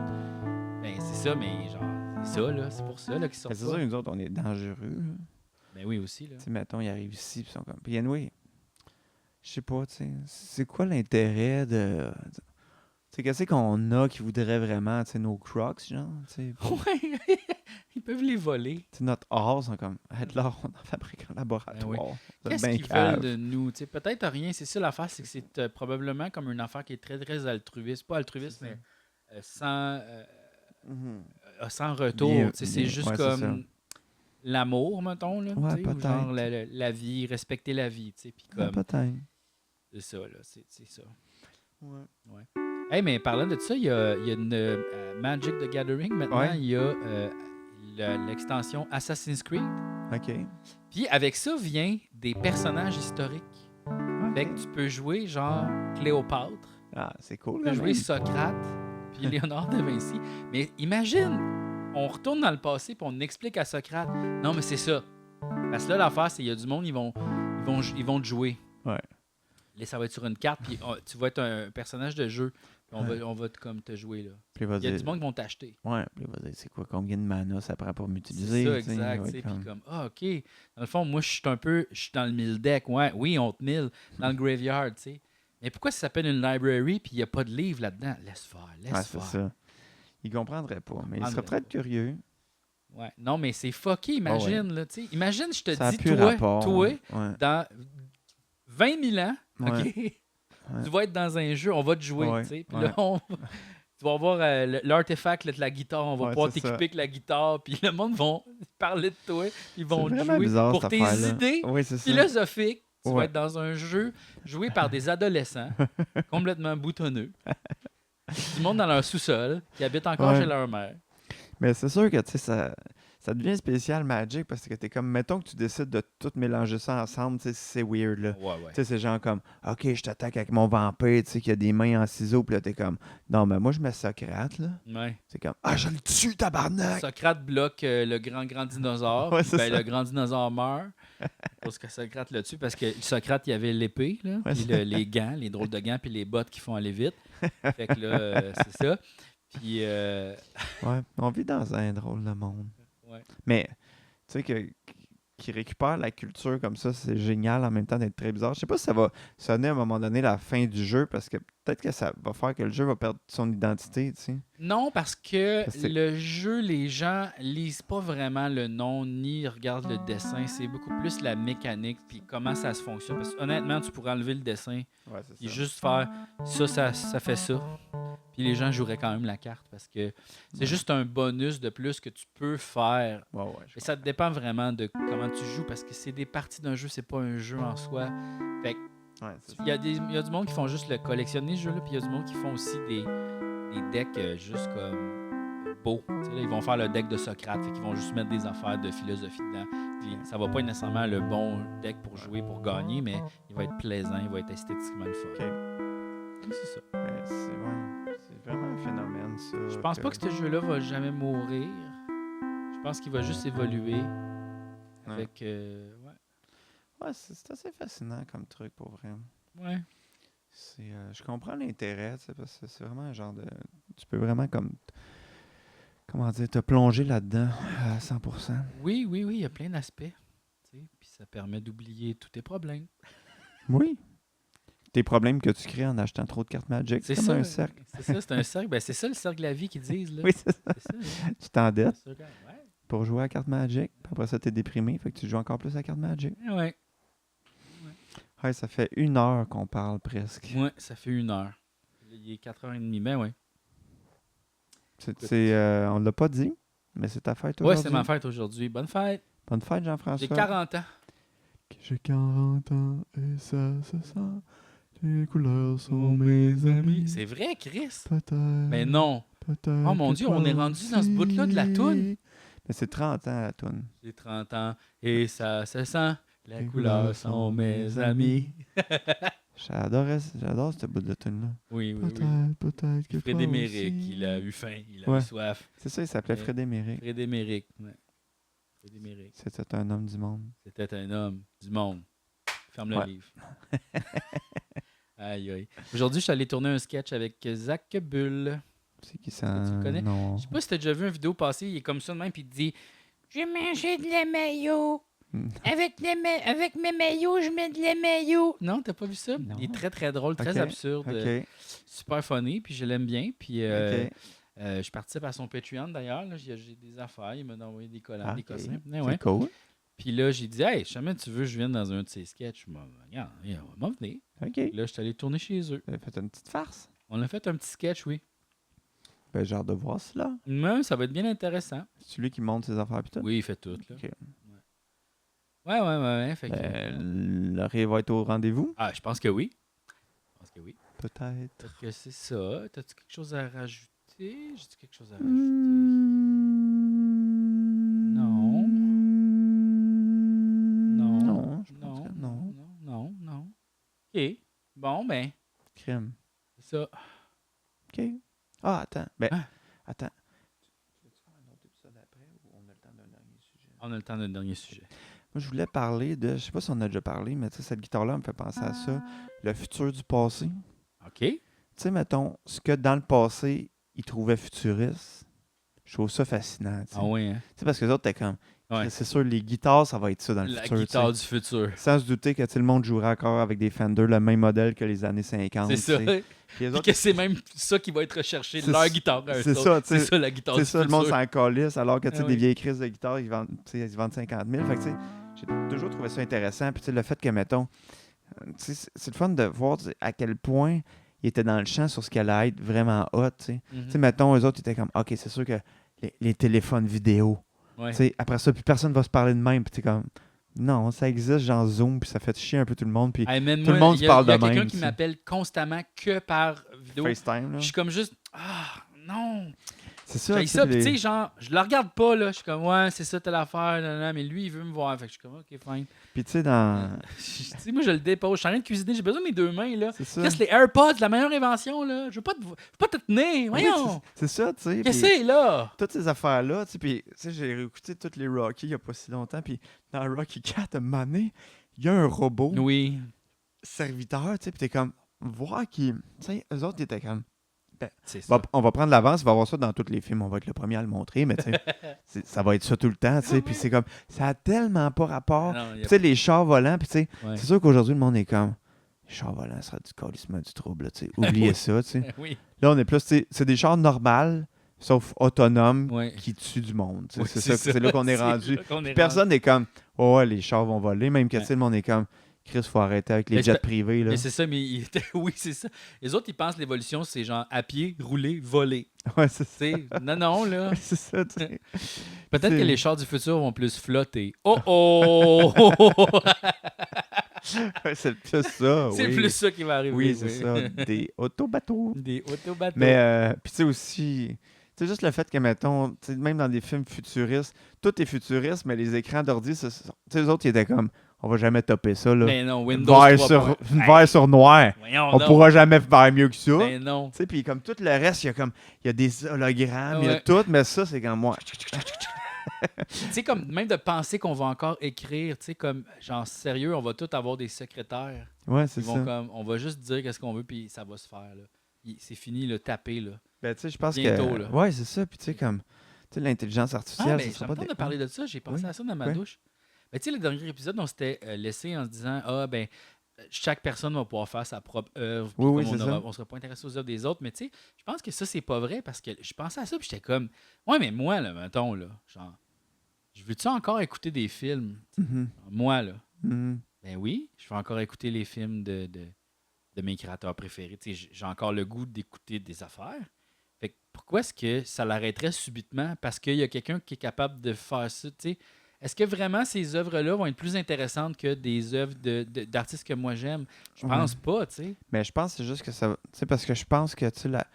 Ben c'est ça, mais genre, c'est ça, là, c'est pour ça là, qu'ils sortent. C'est sûr que nous autres, on est dangereux. Ben oui, aussi, là. Tu sais, mettons, ils arrivent ici, puis ils sont comme... Puis anyway, je sais pas, tu sais, c'est quoi l'intérêt de... C'est qu'est-ce qu'on a qui voudrait vraiment, tu sais, nos Crocs, genre, tu sais. Ouais, ils peuvent les voler. Tu sais, notre or, c'est comme, être là, on en fabrique en laboratoire. Ben oui. Qu'est-ce qu'ils veulent de nous? Tu sais, peut-être rien, c'est ça l'affaire, c'est que c'est probablement comme une affaire qui est très, très altruiste. Pas altruiste, mais sans retour. C'est juste comme l'amour, mettons, là, ouais, ou genre la vie, respecter la vie. Puis comme, peut-être. C'est ça, là, c'est ça. Ouais. Hey, mais parlant de ça, il y a une Magic the Gathering. Maintenant, il y a l'extension Assassin's Creed. OK. Puis avec ça vient des personnages historiques. Fait que tu peux jouer genre Cléopâtre. Ah, c'est cool. Tu peux jouer Socrate, puis Léonard de Vinci. Mais imagine, on retourne dans le passé puis on explique à Socrate. Non, mais c'est ça. Parce que là, l'affaire, c'est qu'il y a du monde, ils vont te jouer. Ouais. Là, ça va être sur une carte, puis tu vas être un personnage de jeu. On va comme te jouer, là. Il y a du monde qui vont t'acheter. Ouais, puis il va dire, c'est quoi, combien de mana ça prend pour m'utiliser? C'est ça, exact. Puis comme, OK. Dans le fond, moi, je suis dans le 1000 deck. Ouais, oui, on te 1000 dans le graveyard, tu sais. Mais pourquoi ça s'appelle une library, puis il n'y a pas de livre là-dedans? Laisse faire. C'est ça. Il comprendrait pas, mais il serait peut-être curieux. Ouais. Non, mais c'est fucké, imagine, là, tu sais. Imagine, je te dis, toi, dans 20 000 ans, OK? Tu vas être dans un jeu, on va te jouer, tu sais. Puis là, tu vas avoir l'artefact de la guitare, on va pouvoir t'équiper avec la guitare, puis le monde va parler de toi, ils vont te jouer pour tes idées philosophiques. Tu vas être dans un jeu joué par des adolescents complètement boutonneux, du monde dans leur sous-sol, qui habitent encore chez leur mère. Mais c'est sûr que, tu sais, ça devient spécial Magic parce que t'es comme, mettons que tu décides de tout mélanger ça ensemble, tu sais, c'est weird, là. Ouais. Tu sais, c'est genre comme, OK, je t'attaque avec mon vampire, tu sais, qui a des mains en ciseaux, puis là, t'es comme, non, mais moi, je mets Socrate, là. Ouais. C'est comme, je le tue, tabarnak! Socrate bloque le grand dinosaure, le grand dinosaure meurt, parce que Socrate le tue, parce que Socrate, il avait l'épée, là, puis les gants, les drôles de gants, puis les bottes qui font aller vite. Fait que là, c'est ça. Puis... Ouais, on vit dans un drôle de monde. Ouais. Mais, tu sais, qui récupère la culture comme ça, c'est génial en même temps d'être très bizarre. Je sais pas si ça va sonner à un moment donné la fin du jeu, parce que peut-être que ça va faire que le jeu va perdre son identité, tu sais. Non, parce que le jeu, les gens lisent pas vraiment le nom ni regardent le dessin. C'est beaucoup plus la mécanique puis comment ça se fonctionne. Parce que honnêtement, tu pourrais enlever le dessin et juste faire ça fait ça. Puis les gens joueraient quand même la carte parce que c'est juste un bonus de plus que tu peux faire. Et ça dépend vraiment de comment tu joues parce que c'est des parties d'un jeu, c'est pas un jeu en soi. Fait que il y a du monde qui font juste le collectionner ce jeu-là, puis il y a du monde qui font aussi des decks juste comme beaux. Là, ils vont faire le deck de Socrate, fait qu'ils vont juste mettre des affaires de philosophie dedans. Puis ça va pas être nécessairement le bon deck pour jouer, pour gagner, mais il va être plaisant, il va être esthétiquement le fun. C'est ça. Mais c'est vraiment un phénomène, ça. Je pense pas que ce jeu-là va jamais mourir. Je pense qu'il va juste évoluer. Avec. Ouais, c'est assez fascinant comme truc pour vrai. Ouais. Je comprends l'intérêt, parce que c'est vraiment un genre de. Tu peux vraiment comme. Comment dire, te plonger là-dedans à 100%. Oui, il y a plein d'aspects. Puis ça permet d'oublier tous tes problèmes. Oui. Tes problèmes que tu crées en achetant trop de cartes Magic. C'est comme un cercle. C'est ça, c'est un cercle. Ben, c'est ça le cercle de la vie qu'ils disent. Là. Oui, c'est ça. C'est ça hein? Tu t'endettes Ouais. pour jouer à carte Magic. Puis après ça, t'es déprimé. Fait que tu joues encore plus à carte Magic. Ouais. Ouais, ça fait 1 heure qu'on parle presque. Ouais, ça fait 1 heure. Il est 4h30, ben ouais. On l'a pas dit, mais c'est ta fête aujourd'hui. Ouais, c'est ma fête aujourd'hui. Bonne fête. Bonne fête, Jean-François. J'ai 40 ans. J'ai 40 ans et ça se sent. Les couleurs sont mes amis. C'est vrai, Chris? Peut-être. Mais non. Peut-être. Oh mon Dieu, on est rendu dans ce bout-là de la toune. Mais c'est 30 ans la toune. J'ai 30 ans et ça se sent. Les couleurs sont mes amis. J'adore ce bout de toune-là. Oui. Peut-être que Frédéric Méric, il a eu faim, il a eu soif. C'est ça, il s'appelait Frédéric Méric. Frédéric Méric, ouais. Frédéric Méric. C'était un homme du monde. C'était un homme du monde. Ferme le livre. Aïe. Aujourd'hui, je suis allé tourner un sketch avec Zach Bull. C'est qui ça? Tu le connais? Non. Je sais pas si tu as déjà vu une vidéo passer, il est comme ça de même, puis il te dit « J'ai mangé de la mayo. Avec mes maillots, je mets de la mayo. » Non, t'as pas vu ça? Non. Il est très, très drôle, très absurde. Super funny, puis je l'aime bien. Puis je participe à son Patreon, d'ailleurs. Là, j'ai des affaires, il m'a envoyé des collants, des cossins. C'est cool. Puis là, j'ai dit « Hey, jamais tu veux que je vienne dans un de ces sketchs. » Regarde, on va venir. Là, je suis allé tourner chez eux. Vous avez fait une petite farce? On a fait un petit sketch, oui. Ben, j'ai hâte de voir cela. Ouais, ça va être bien intéressant. C'est celui qui monte ses affaires puis tout? Oui, il fait tout. Là. Okay. Ouais. Fait que, Laurie va être au rendez-vous? je pense que oui. Peut-être. Fait que c'est ça. T'as-tu quelque chose à rajouter? J'ai-tu quelque chose à rajouter? Non. Non, je pense que non. Non. OK. Bon, ben. Crème. C'est ça. OK. Ah, attends. Ben, Hein? attends. Tu veux-tu faire un autre épisode après ou on a le temps d'un dernier sujet? On a le temps d'un dernier sujet. Moi, je voulais parler de... Je sais pas si on a déjà parlé, mais tu sais, cette guitare-là me fait penser à ça. Le futur du passé. OK. Tu sais, mettons, ce que dans le passé, ils trouvaient futuriste, je trouve ça fascinant. T'sais. Ah oui, hein? Tu sais, parce que les autres, t'es comme... Ouais. C'est sûr, les guitares, ça va être ça dans le La futur. guitare du futur. Sans se douter que le monde jouera encore avec des Fender, le même modèle que les années 50. C'est ça. Puis Puis que c'est même ça qui va être recherché, C'est leur guitare. c'est ça, c'est ça la guitare du c'est ça, futur. le monde s'en calisse, alors que Ah des vieilles crises de guitare, ils vendent 50 000. Fait que, j'ai toujours trouvé ça intéressant. Puis le fait que, mettons, c'est le fun de voir à quel point ils étaient dans le champ sur ce qui allait être vraiment hot. Mm-hmm. Mettons, eux autres, ils étaient comme, OK, c'est sûr que les téléphones vidéo. Ouais. Après ça, puis personne va se parler de même. Puis t'es comme, non, ça existe, genre Zoom, puis ça fait chier un peu tout le monde. Puis Hey, man, tout le monde se parle de même. Il y a quelqu'un qui m'appelle constamment que par vidéo. FaceTime, là. Je suis comme juste, non. C'est ça. J'ai ça, puis tu sais, genre, je le regarde pas, là. Je suis comme, ouais, c'est ça, telle affaire, mais lui, il veut me voir. Fait que je suis comme, OK, fine. Puis tu sais, dans. Tu sais, moi, je le dépose. Je suis en train de cuisiner, j'ai besoin de mes 2 mains, là. C'est ça. Qu'est-ce que les AirPods, la meilleure invention, là? Je veux pas te tenir, voyons. Oui, c'est ça, tu sais. Qu'est-ce que c'est, là? Toutes ces affaires-là, tu sais, puis j'ai réécouté tous les Rocky il n'y a pas si longtemps, puis dans Rocky 4, à un moment donné, il y a un robot Oui. serviteur, tu sais, puis t'es comme, voir qui, tu sais, eux autres, ils étaient comme, C'est ça. on va prendre l'avance, on va voir ça dans tous les films, on va être le premier à le montrer, mais tu sais, ça va être ça tout le temps, tu sais, puis c'est comme, ça a tellement pas rapport. Tu sais, les chars volants, puis tu sais, c'est sûr qu'aujourd'hui, le monde est comme, les chars volants, ça sera du calissement du trouble, tu sais, oubliez ça, tu sais. Oui. Là, on est plus, c'est des chars normales, sauf autonomes, Ouais. qui tuent du monde. Oui, c'est là qu'on est rendu. là qu'on est Personne n'est comme, oh, ouais, les chars vont voler, même que le monde est comme, Chris, faut arrêter avec les Mais jets privés. Là. Mais c'est ça, mais oui, c'est ça. Les autres, ils pensent que l'évolution, c'est genre à pied, rouler, voler. Ouais, c'est ça. T'sais, non, là. C'est ça, tu sais. Peut-être C'est- que les chars du futur vont plus flotter. Oh! Ouais, c'est plus ça. C'est oui. plus ça qui va arriver. Oui, c'est ça. Des autobateaux. Des autobateaux. Mais, puis tu sais aussi, c'est juste le fait que, mettons, tu sais, même dans des films futuristes, tout est futuriste, mais les écrans d'ordi, tu sais, eux autres, ils étaient comme, on va jamais topper ça, là. Mais non, Windows 3. Vert sur noir. On pourra jamais faire mieux que ça. Mais non. Tu sais, puis comme tout le reste, il y a des hologrammes, il y a Ouais. tout, mais ça, c'est comme moi. Tu sais, comme même de penser qu'on va encore écrire, tu sais, comme, genre, sérieux, on va tous avoir des secrétaires. Ouais, c'est Ils ça. vont comme, on va juste dire qu'est-ce qu'on veut, puis ça va se faire, là. C'est fini, le taper, là. Ben, tu sais, je pense Bientôt, que. là. Ouais, c'est ça. Puis, tu sais, comme. Tu sais, l'intelligence artificielle, mais ça j'ai sera pas pas le temps de parler de ça, j'ai pensé Oui. à ça dans ma Ouais. douche. Ben, tu sais, le dernier épisode, on s'était laissé en se disant, chaque personne va pouvoir faire sa propre œuvre. Puis Oui, comme c'est on ça. ne sera pas intéressé aux œuvres des autres. Mais tu sais, je pense que ça, c'est pas vrai parce que je pensais à ça puis j'étais comme, ouais, mais moi, là, mettons, là, genre, je veux-tu encore écouter des films? Mhm. Moi, là. Mhm. Ben oui, je veux encore écouter les films de mes créateurs préférés. Tu sais, j'ai encore le goût d'écouter des affaires. Fait que pourquoi est-ce que ça l'arrêterait subitement? Parce qu'il y a quelqu'un qui est capable de faire ça, tu sais. Est-ce que vraiment ces œuvres-là vont être plus intéressantes que des œuvres d'artistes que moi j'aime? Je pense pas, tu sais. Mais je pense que c'est juste que ça. Tu sais, parce que je pense que, tu sais, la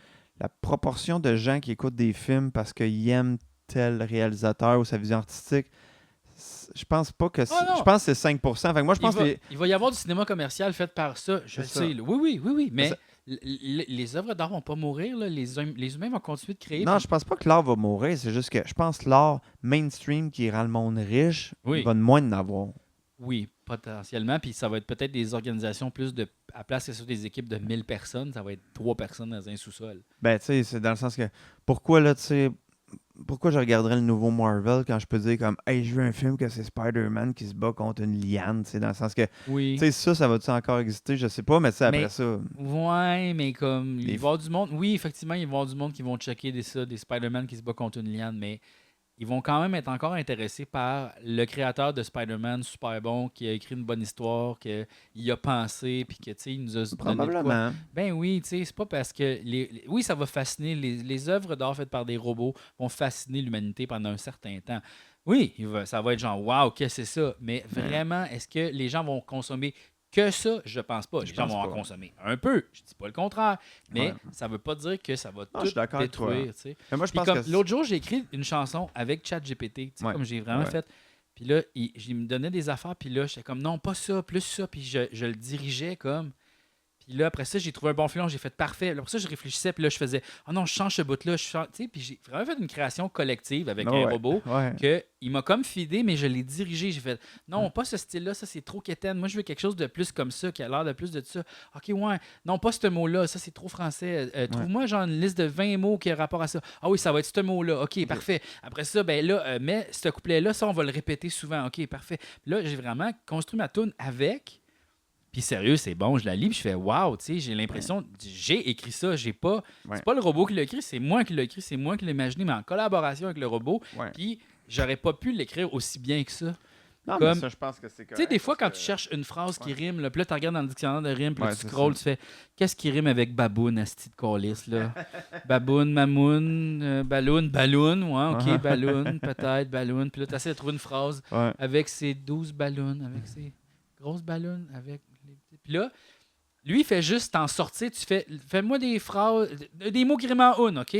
proportion de gens qui écoutent des films parce qu'ils aiment tel réalisateur ou sa vision artistique, je pense pas que. non. Je pense que c'est 5%. Fait que moi, je pense que. Il va y avoir du cinéma commercial fait par ça, je le C'est sais. ça. Là. Oui. Mais ça- les œuvres d'art vont pas mourir. Là. Les humains vont continuer de créer. Non, puis- je pense pas que l'art va mourir. C'est juste que je pense que l'art mainstream qui rend le monde riche, Oui. il va de moins en avoir. Oui, potentiellement. Puis ça va être peut-être des organisations plus de. À place que ce soit des équipes de 1000 personnes, ça va être 3 personnes dans un sous-sol. Ben, tu sais, c'est dans le sens que. Pourquoi, là, tu sais. Pourquoi je regarderais le nouveau Marvel quand je peux dire comme hey, je veux un film que c'est Spider-Man qui se bat contre une liane, tu sais, dans le sens que Oui. tu sais ça va-tu encore exister, je sais pas, mais tu sais, après Mais- ça. Ouais, mais comme. Il va y Les- avoir du monde. Oui, effectivement, il va y avoir du monde qui vont checker des Spider-Man qui se bat contre une liane, mais ils vont quand même être encore intéressés par le créateur de Spider-Man super bon, qui a écrit une bonne histoire, qu'il a pensé, puis que, tu sais, il nous a donné de quoi. Probablement. Ben oui, tu sais, c'est pas parce que... Oui, ça va fasciner. Les œuvres d'art faites par des robots vont fasciner l'humanité pendant un certain temps. Oui, ça va être genre, waouh, qu'est-ce que c'est ça? Mais vraiment, est-ce que les gens vont consommer que ça? Je pense pas. Les gens pense vont en pas. consommer un peu. Je dis pas le contraire. Mais Ouais. ça veut pas dire que ça va je tout suis d'accord avec toi. détruire, tu sais. Mais moi, je Puis pense comme que. l'autre jour, j'ai écrit une chanson avec ChatGPT, tu sais, Ouais. comme j'ai vraiment Ouais. fait. Puis là, il me donnait des affaires, puis là, j'étais comme non, pas ça, plus ça, puis je le dirigeais comme. Puis là, après ça, j'ai trouvé un bon filon, j'ai fait parfait. Après ça, je réfléchissais, puis là, je faisais oh non, je change ce bout-là, tu sais, puis j'ai vraiment fait une création collective avec un Ouais. robot Ouais. que il m'a comme fidé, mais je l'ai dirigé. J'ai fait non, pas ce style-là, ça c'est trop quétaine. Moi, je veux quelque chose de plus comme ça, qui a l'air de plus de ça. Ok, ouais, non, pas ce mot-là, ça c'est trop français. Trouve-moi genre une liste de 20 mots qui a rapport à ça. Ah oui, ça va être ce mot-là. Ok, parfait. Après ça, ben là, mais ce couplet-là, ça, on va le répéter souvent. Ok, parfait. Puis là, j'ai vraiment construit ma tune avec. Puis sérieux, c'est bon, je la lis, puis je fais waouh, tu sais, j'ai l'impression, j'ai écrit ça, j'ai pas. Ouais. C'est pas le robot qui l'a écrit, c'est moi qui l'ai écrit, c'est moi qui l'ai imaginé, mais en collaboration avec le robot. Ouais. Puis j'aurais pas pu l'écrire aussi bien que ça. Non, comme- mais ça, je pense que c'est Tu sais, des fois, quand tu cherches une phrase qui rime, là, puis là, tu regardes dans le dictionnaire de rime, puis là, Ouais, tu c'est scrolls, tu fais qu'est-ce qui rime avec baboune, asti de calice, là Baboune, mamoun, balloon, ouais, ok, balloon, peut-être, balloon. Puis là, tu essaies de trouver une phrase Ouais. avec ses 12 ballons, avec ses grosses ballons, avec les petits. Puis là, lui, il fait juste t'en sortir. Fais-moi des phrases, des mots qui riment en une, OK?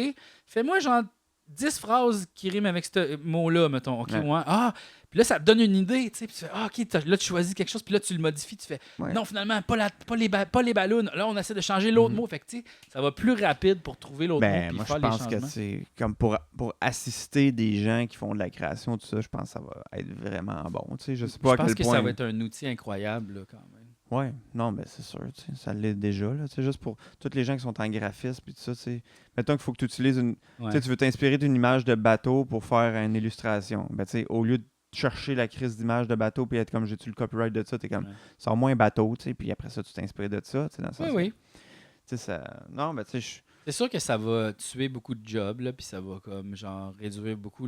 Fais-moi genre 10 phrases qui riment avec ce mot-là, mettons. OK, Ouais. ouais. Ah, puis là, ça te donne une idée, tu sais. Puis tu fais, ah, OK, là, tu choisis quelque chose, puis là, tu le modifies. Tu fais, Ouais. non, finalement, pas les ballons. Là, on essaie de changer l'autre Mhm. mot. Fait que, tu sais, ça va plus rapide pour trouver l'autre mot, Ben, puis moi, je faire les pense que changements. c'est comme pour assister des gens qui font de la création, tout ça, je pense que ça va être vraiment bon. Tu sais, je sais pas Je à pense quel que point. ça va être un outil incroyable, là, quand même. Ouais, non, mais c'est sûr, tu sais, ça l'est déjà. Là, tu sais, juste pour tous les gens qui sont en graphisme puis tout ça, tu sais, mettons qu'il faut que tu utilises une. Ouais. Tu sais, tu veux t'inspirer d'une image de bateau pour faire une illustration. Ben, tu sais, au lieu de chercher la crise d'image de bateau puis être comme j'ai-tu le copyright de ça, t'es comme Ouais. sors-moi un bateau, tu sais, puis après ça, tu t'inspires de ça, tu sais, dans le sens Oui, oui. que, tu sais, ça. Non, mais tu sais, C'est sûr que ça va tuer beaucoup de jobs, là, puis ça va comme genre réduire beaucoup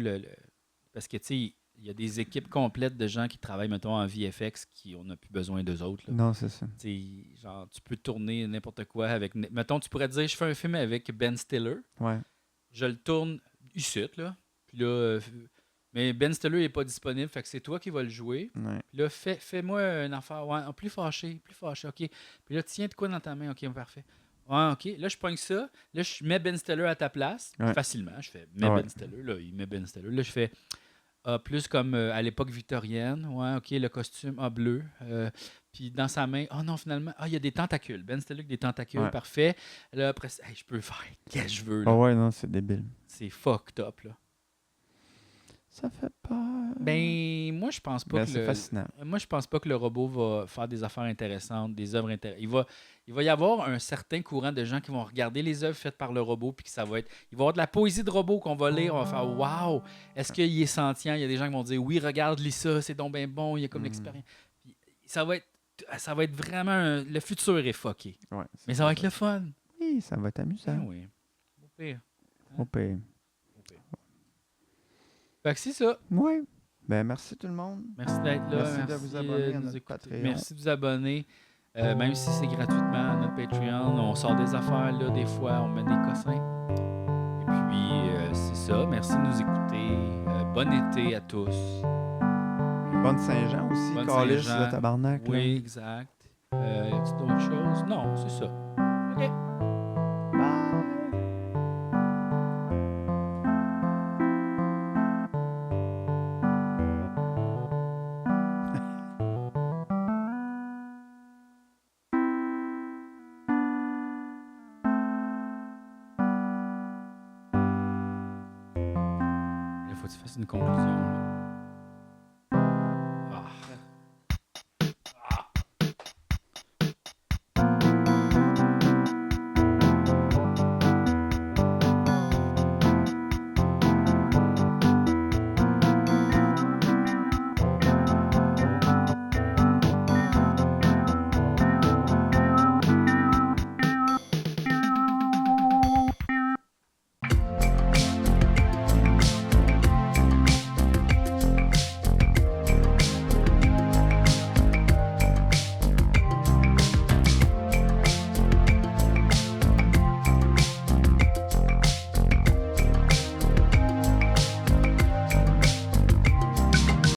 parce que tu sais, il y a des équipes complètes de gens qui travaillent, mettons, en VFX qui on n'a plus besoin d'eux autres. Là. non, c'est ça. Tu sais, genre, tu peux tourner n'importe quoi avec. Mettons, tu pourrais dire je fais un film avec Ben Stiller, Ouais. je le tourne ici, là. Puis là, mais Ben Stiller n'est pas disponible, fait que c'est toi qui vas le jouer. Ouais. Puis là, fais-moi une affaire. Ouais, plus fâché, OK. Puis là, tiens de quoi dans ta main, OK, parfait. Ouais, OK. Là, je pogne ça. Là, je mets Ben Stiller à ta place. Ouais. Facilement. Je fais mets Ouais. Ben Stiller. Là, il met Ben Stiller. Là, je fais plus comme à l'époque victorienne. Ouais, OK, le costume bleu. Puis dans sa main, oh non, finalement, il y a des tentacules. Ben Stiller avec des tentacules, parfait. Là, après, hey, je peux faire ce que je veux. Là. Ah ouais, non, c'est débile. C'est fucked up, là. Ça fait peur. Ben, moi, je pense pas que c'est fascinant. Moi, je pense pas que le robot va faire des affaires intéressantes, des œuvres intéressantes. Il va y avoir un certain courant de gens qui vont regarder les œuvres faites par le robot, puis que ça va être... Il va y avoir de la poésie de robot qu'on va lire, on va faire « Wow! Est-ce qu'il est sentient? » Il y a des gens qui vont dire « Oui, regarde, lis ça, c'est donc bien bon, il y a comme l'expérience. » Ça va être vraiment... Le futur est fucké. Ouais, mais ça va être le fun. Oui, ça va être amusant. Ah oui. Au pire. Au pire. Fait que c'est ça. Oui. Ben, merci tout le monde. Merci d'être là. Merci de vous abonner à notre Patreon. Merci de vous abonner. Même si c'est gratuitement à notre Patreon, on sort des affaires là, des fois, on met des cossins. Et puis, c'est ça. Merci de nous écouter. Bon été à tous. Bonne Saint-Jean aussi, Bonne Calice, Saint-Jean. le tabarnak. Oui, là. exact. Y a-t-il d'autres choses? Non, c'est ça. OK. Bye. Il faut que tu fasses une conclusion. Là.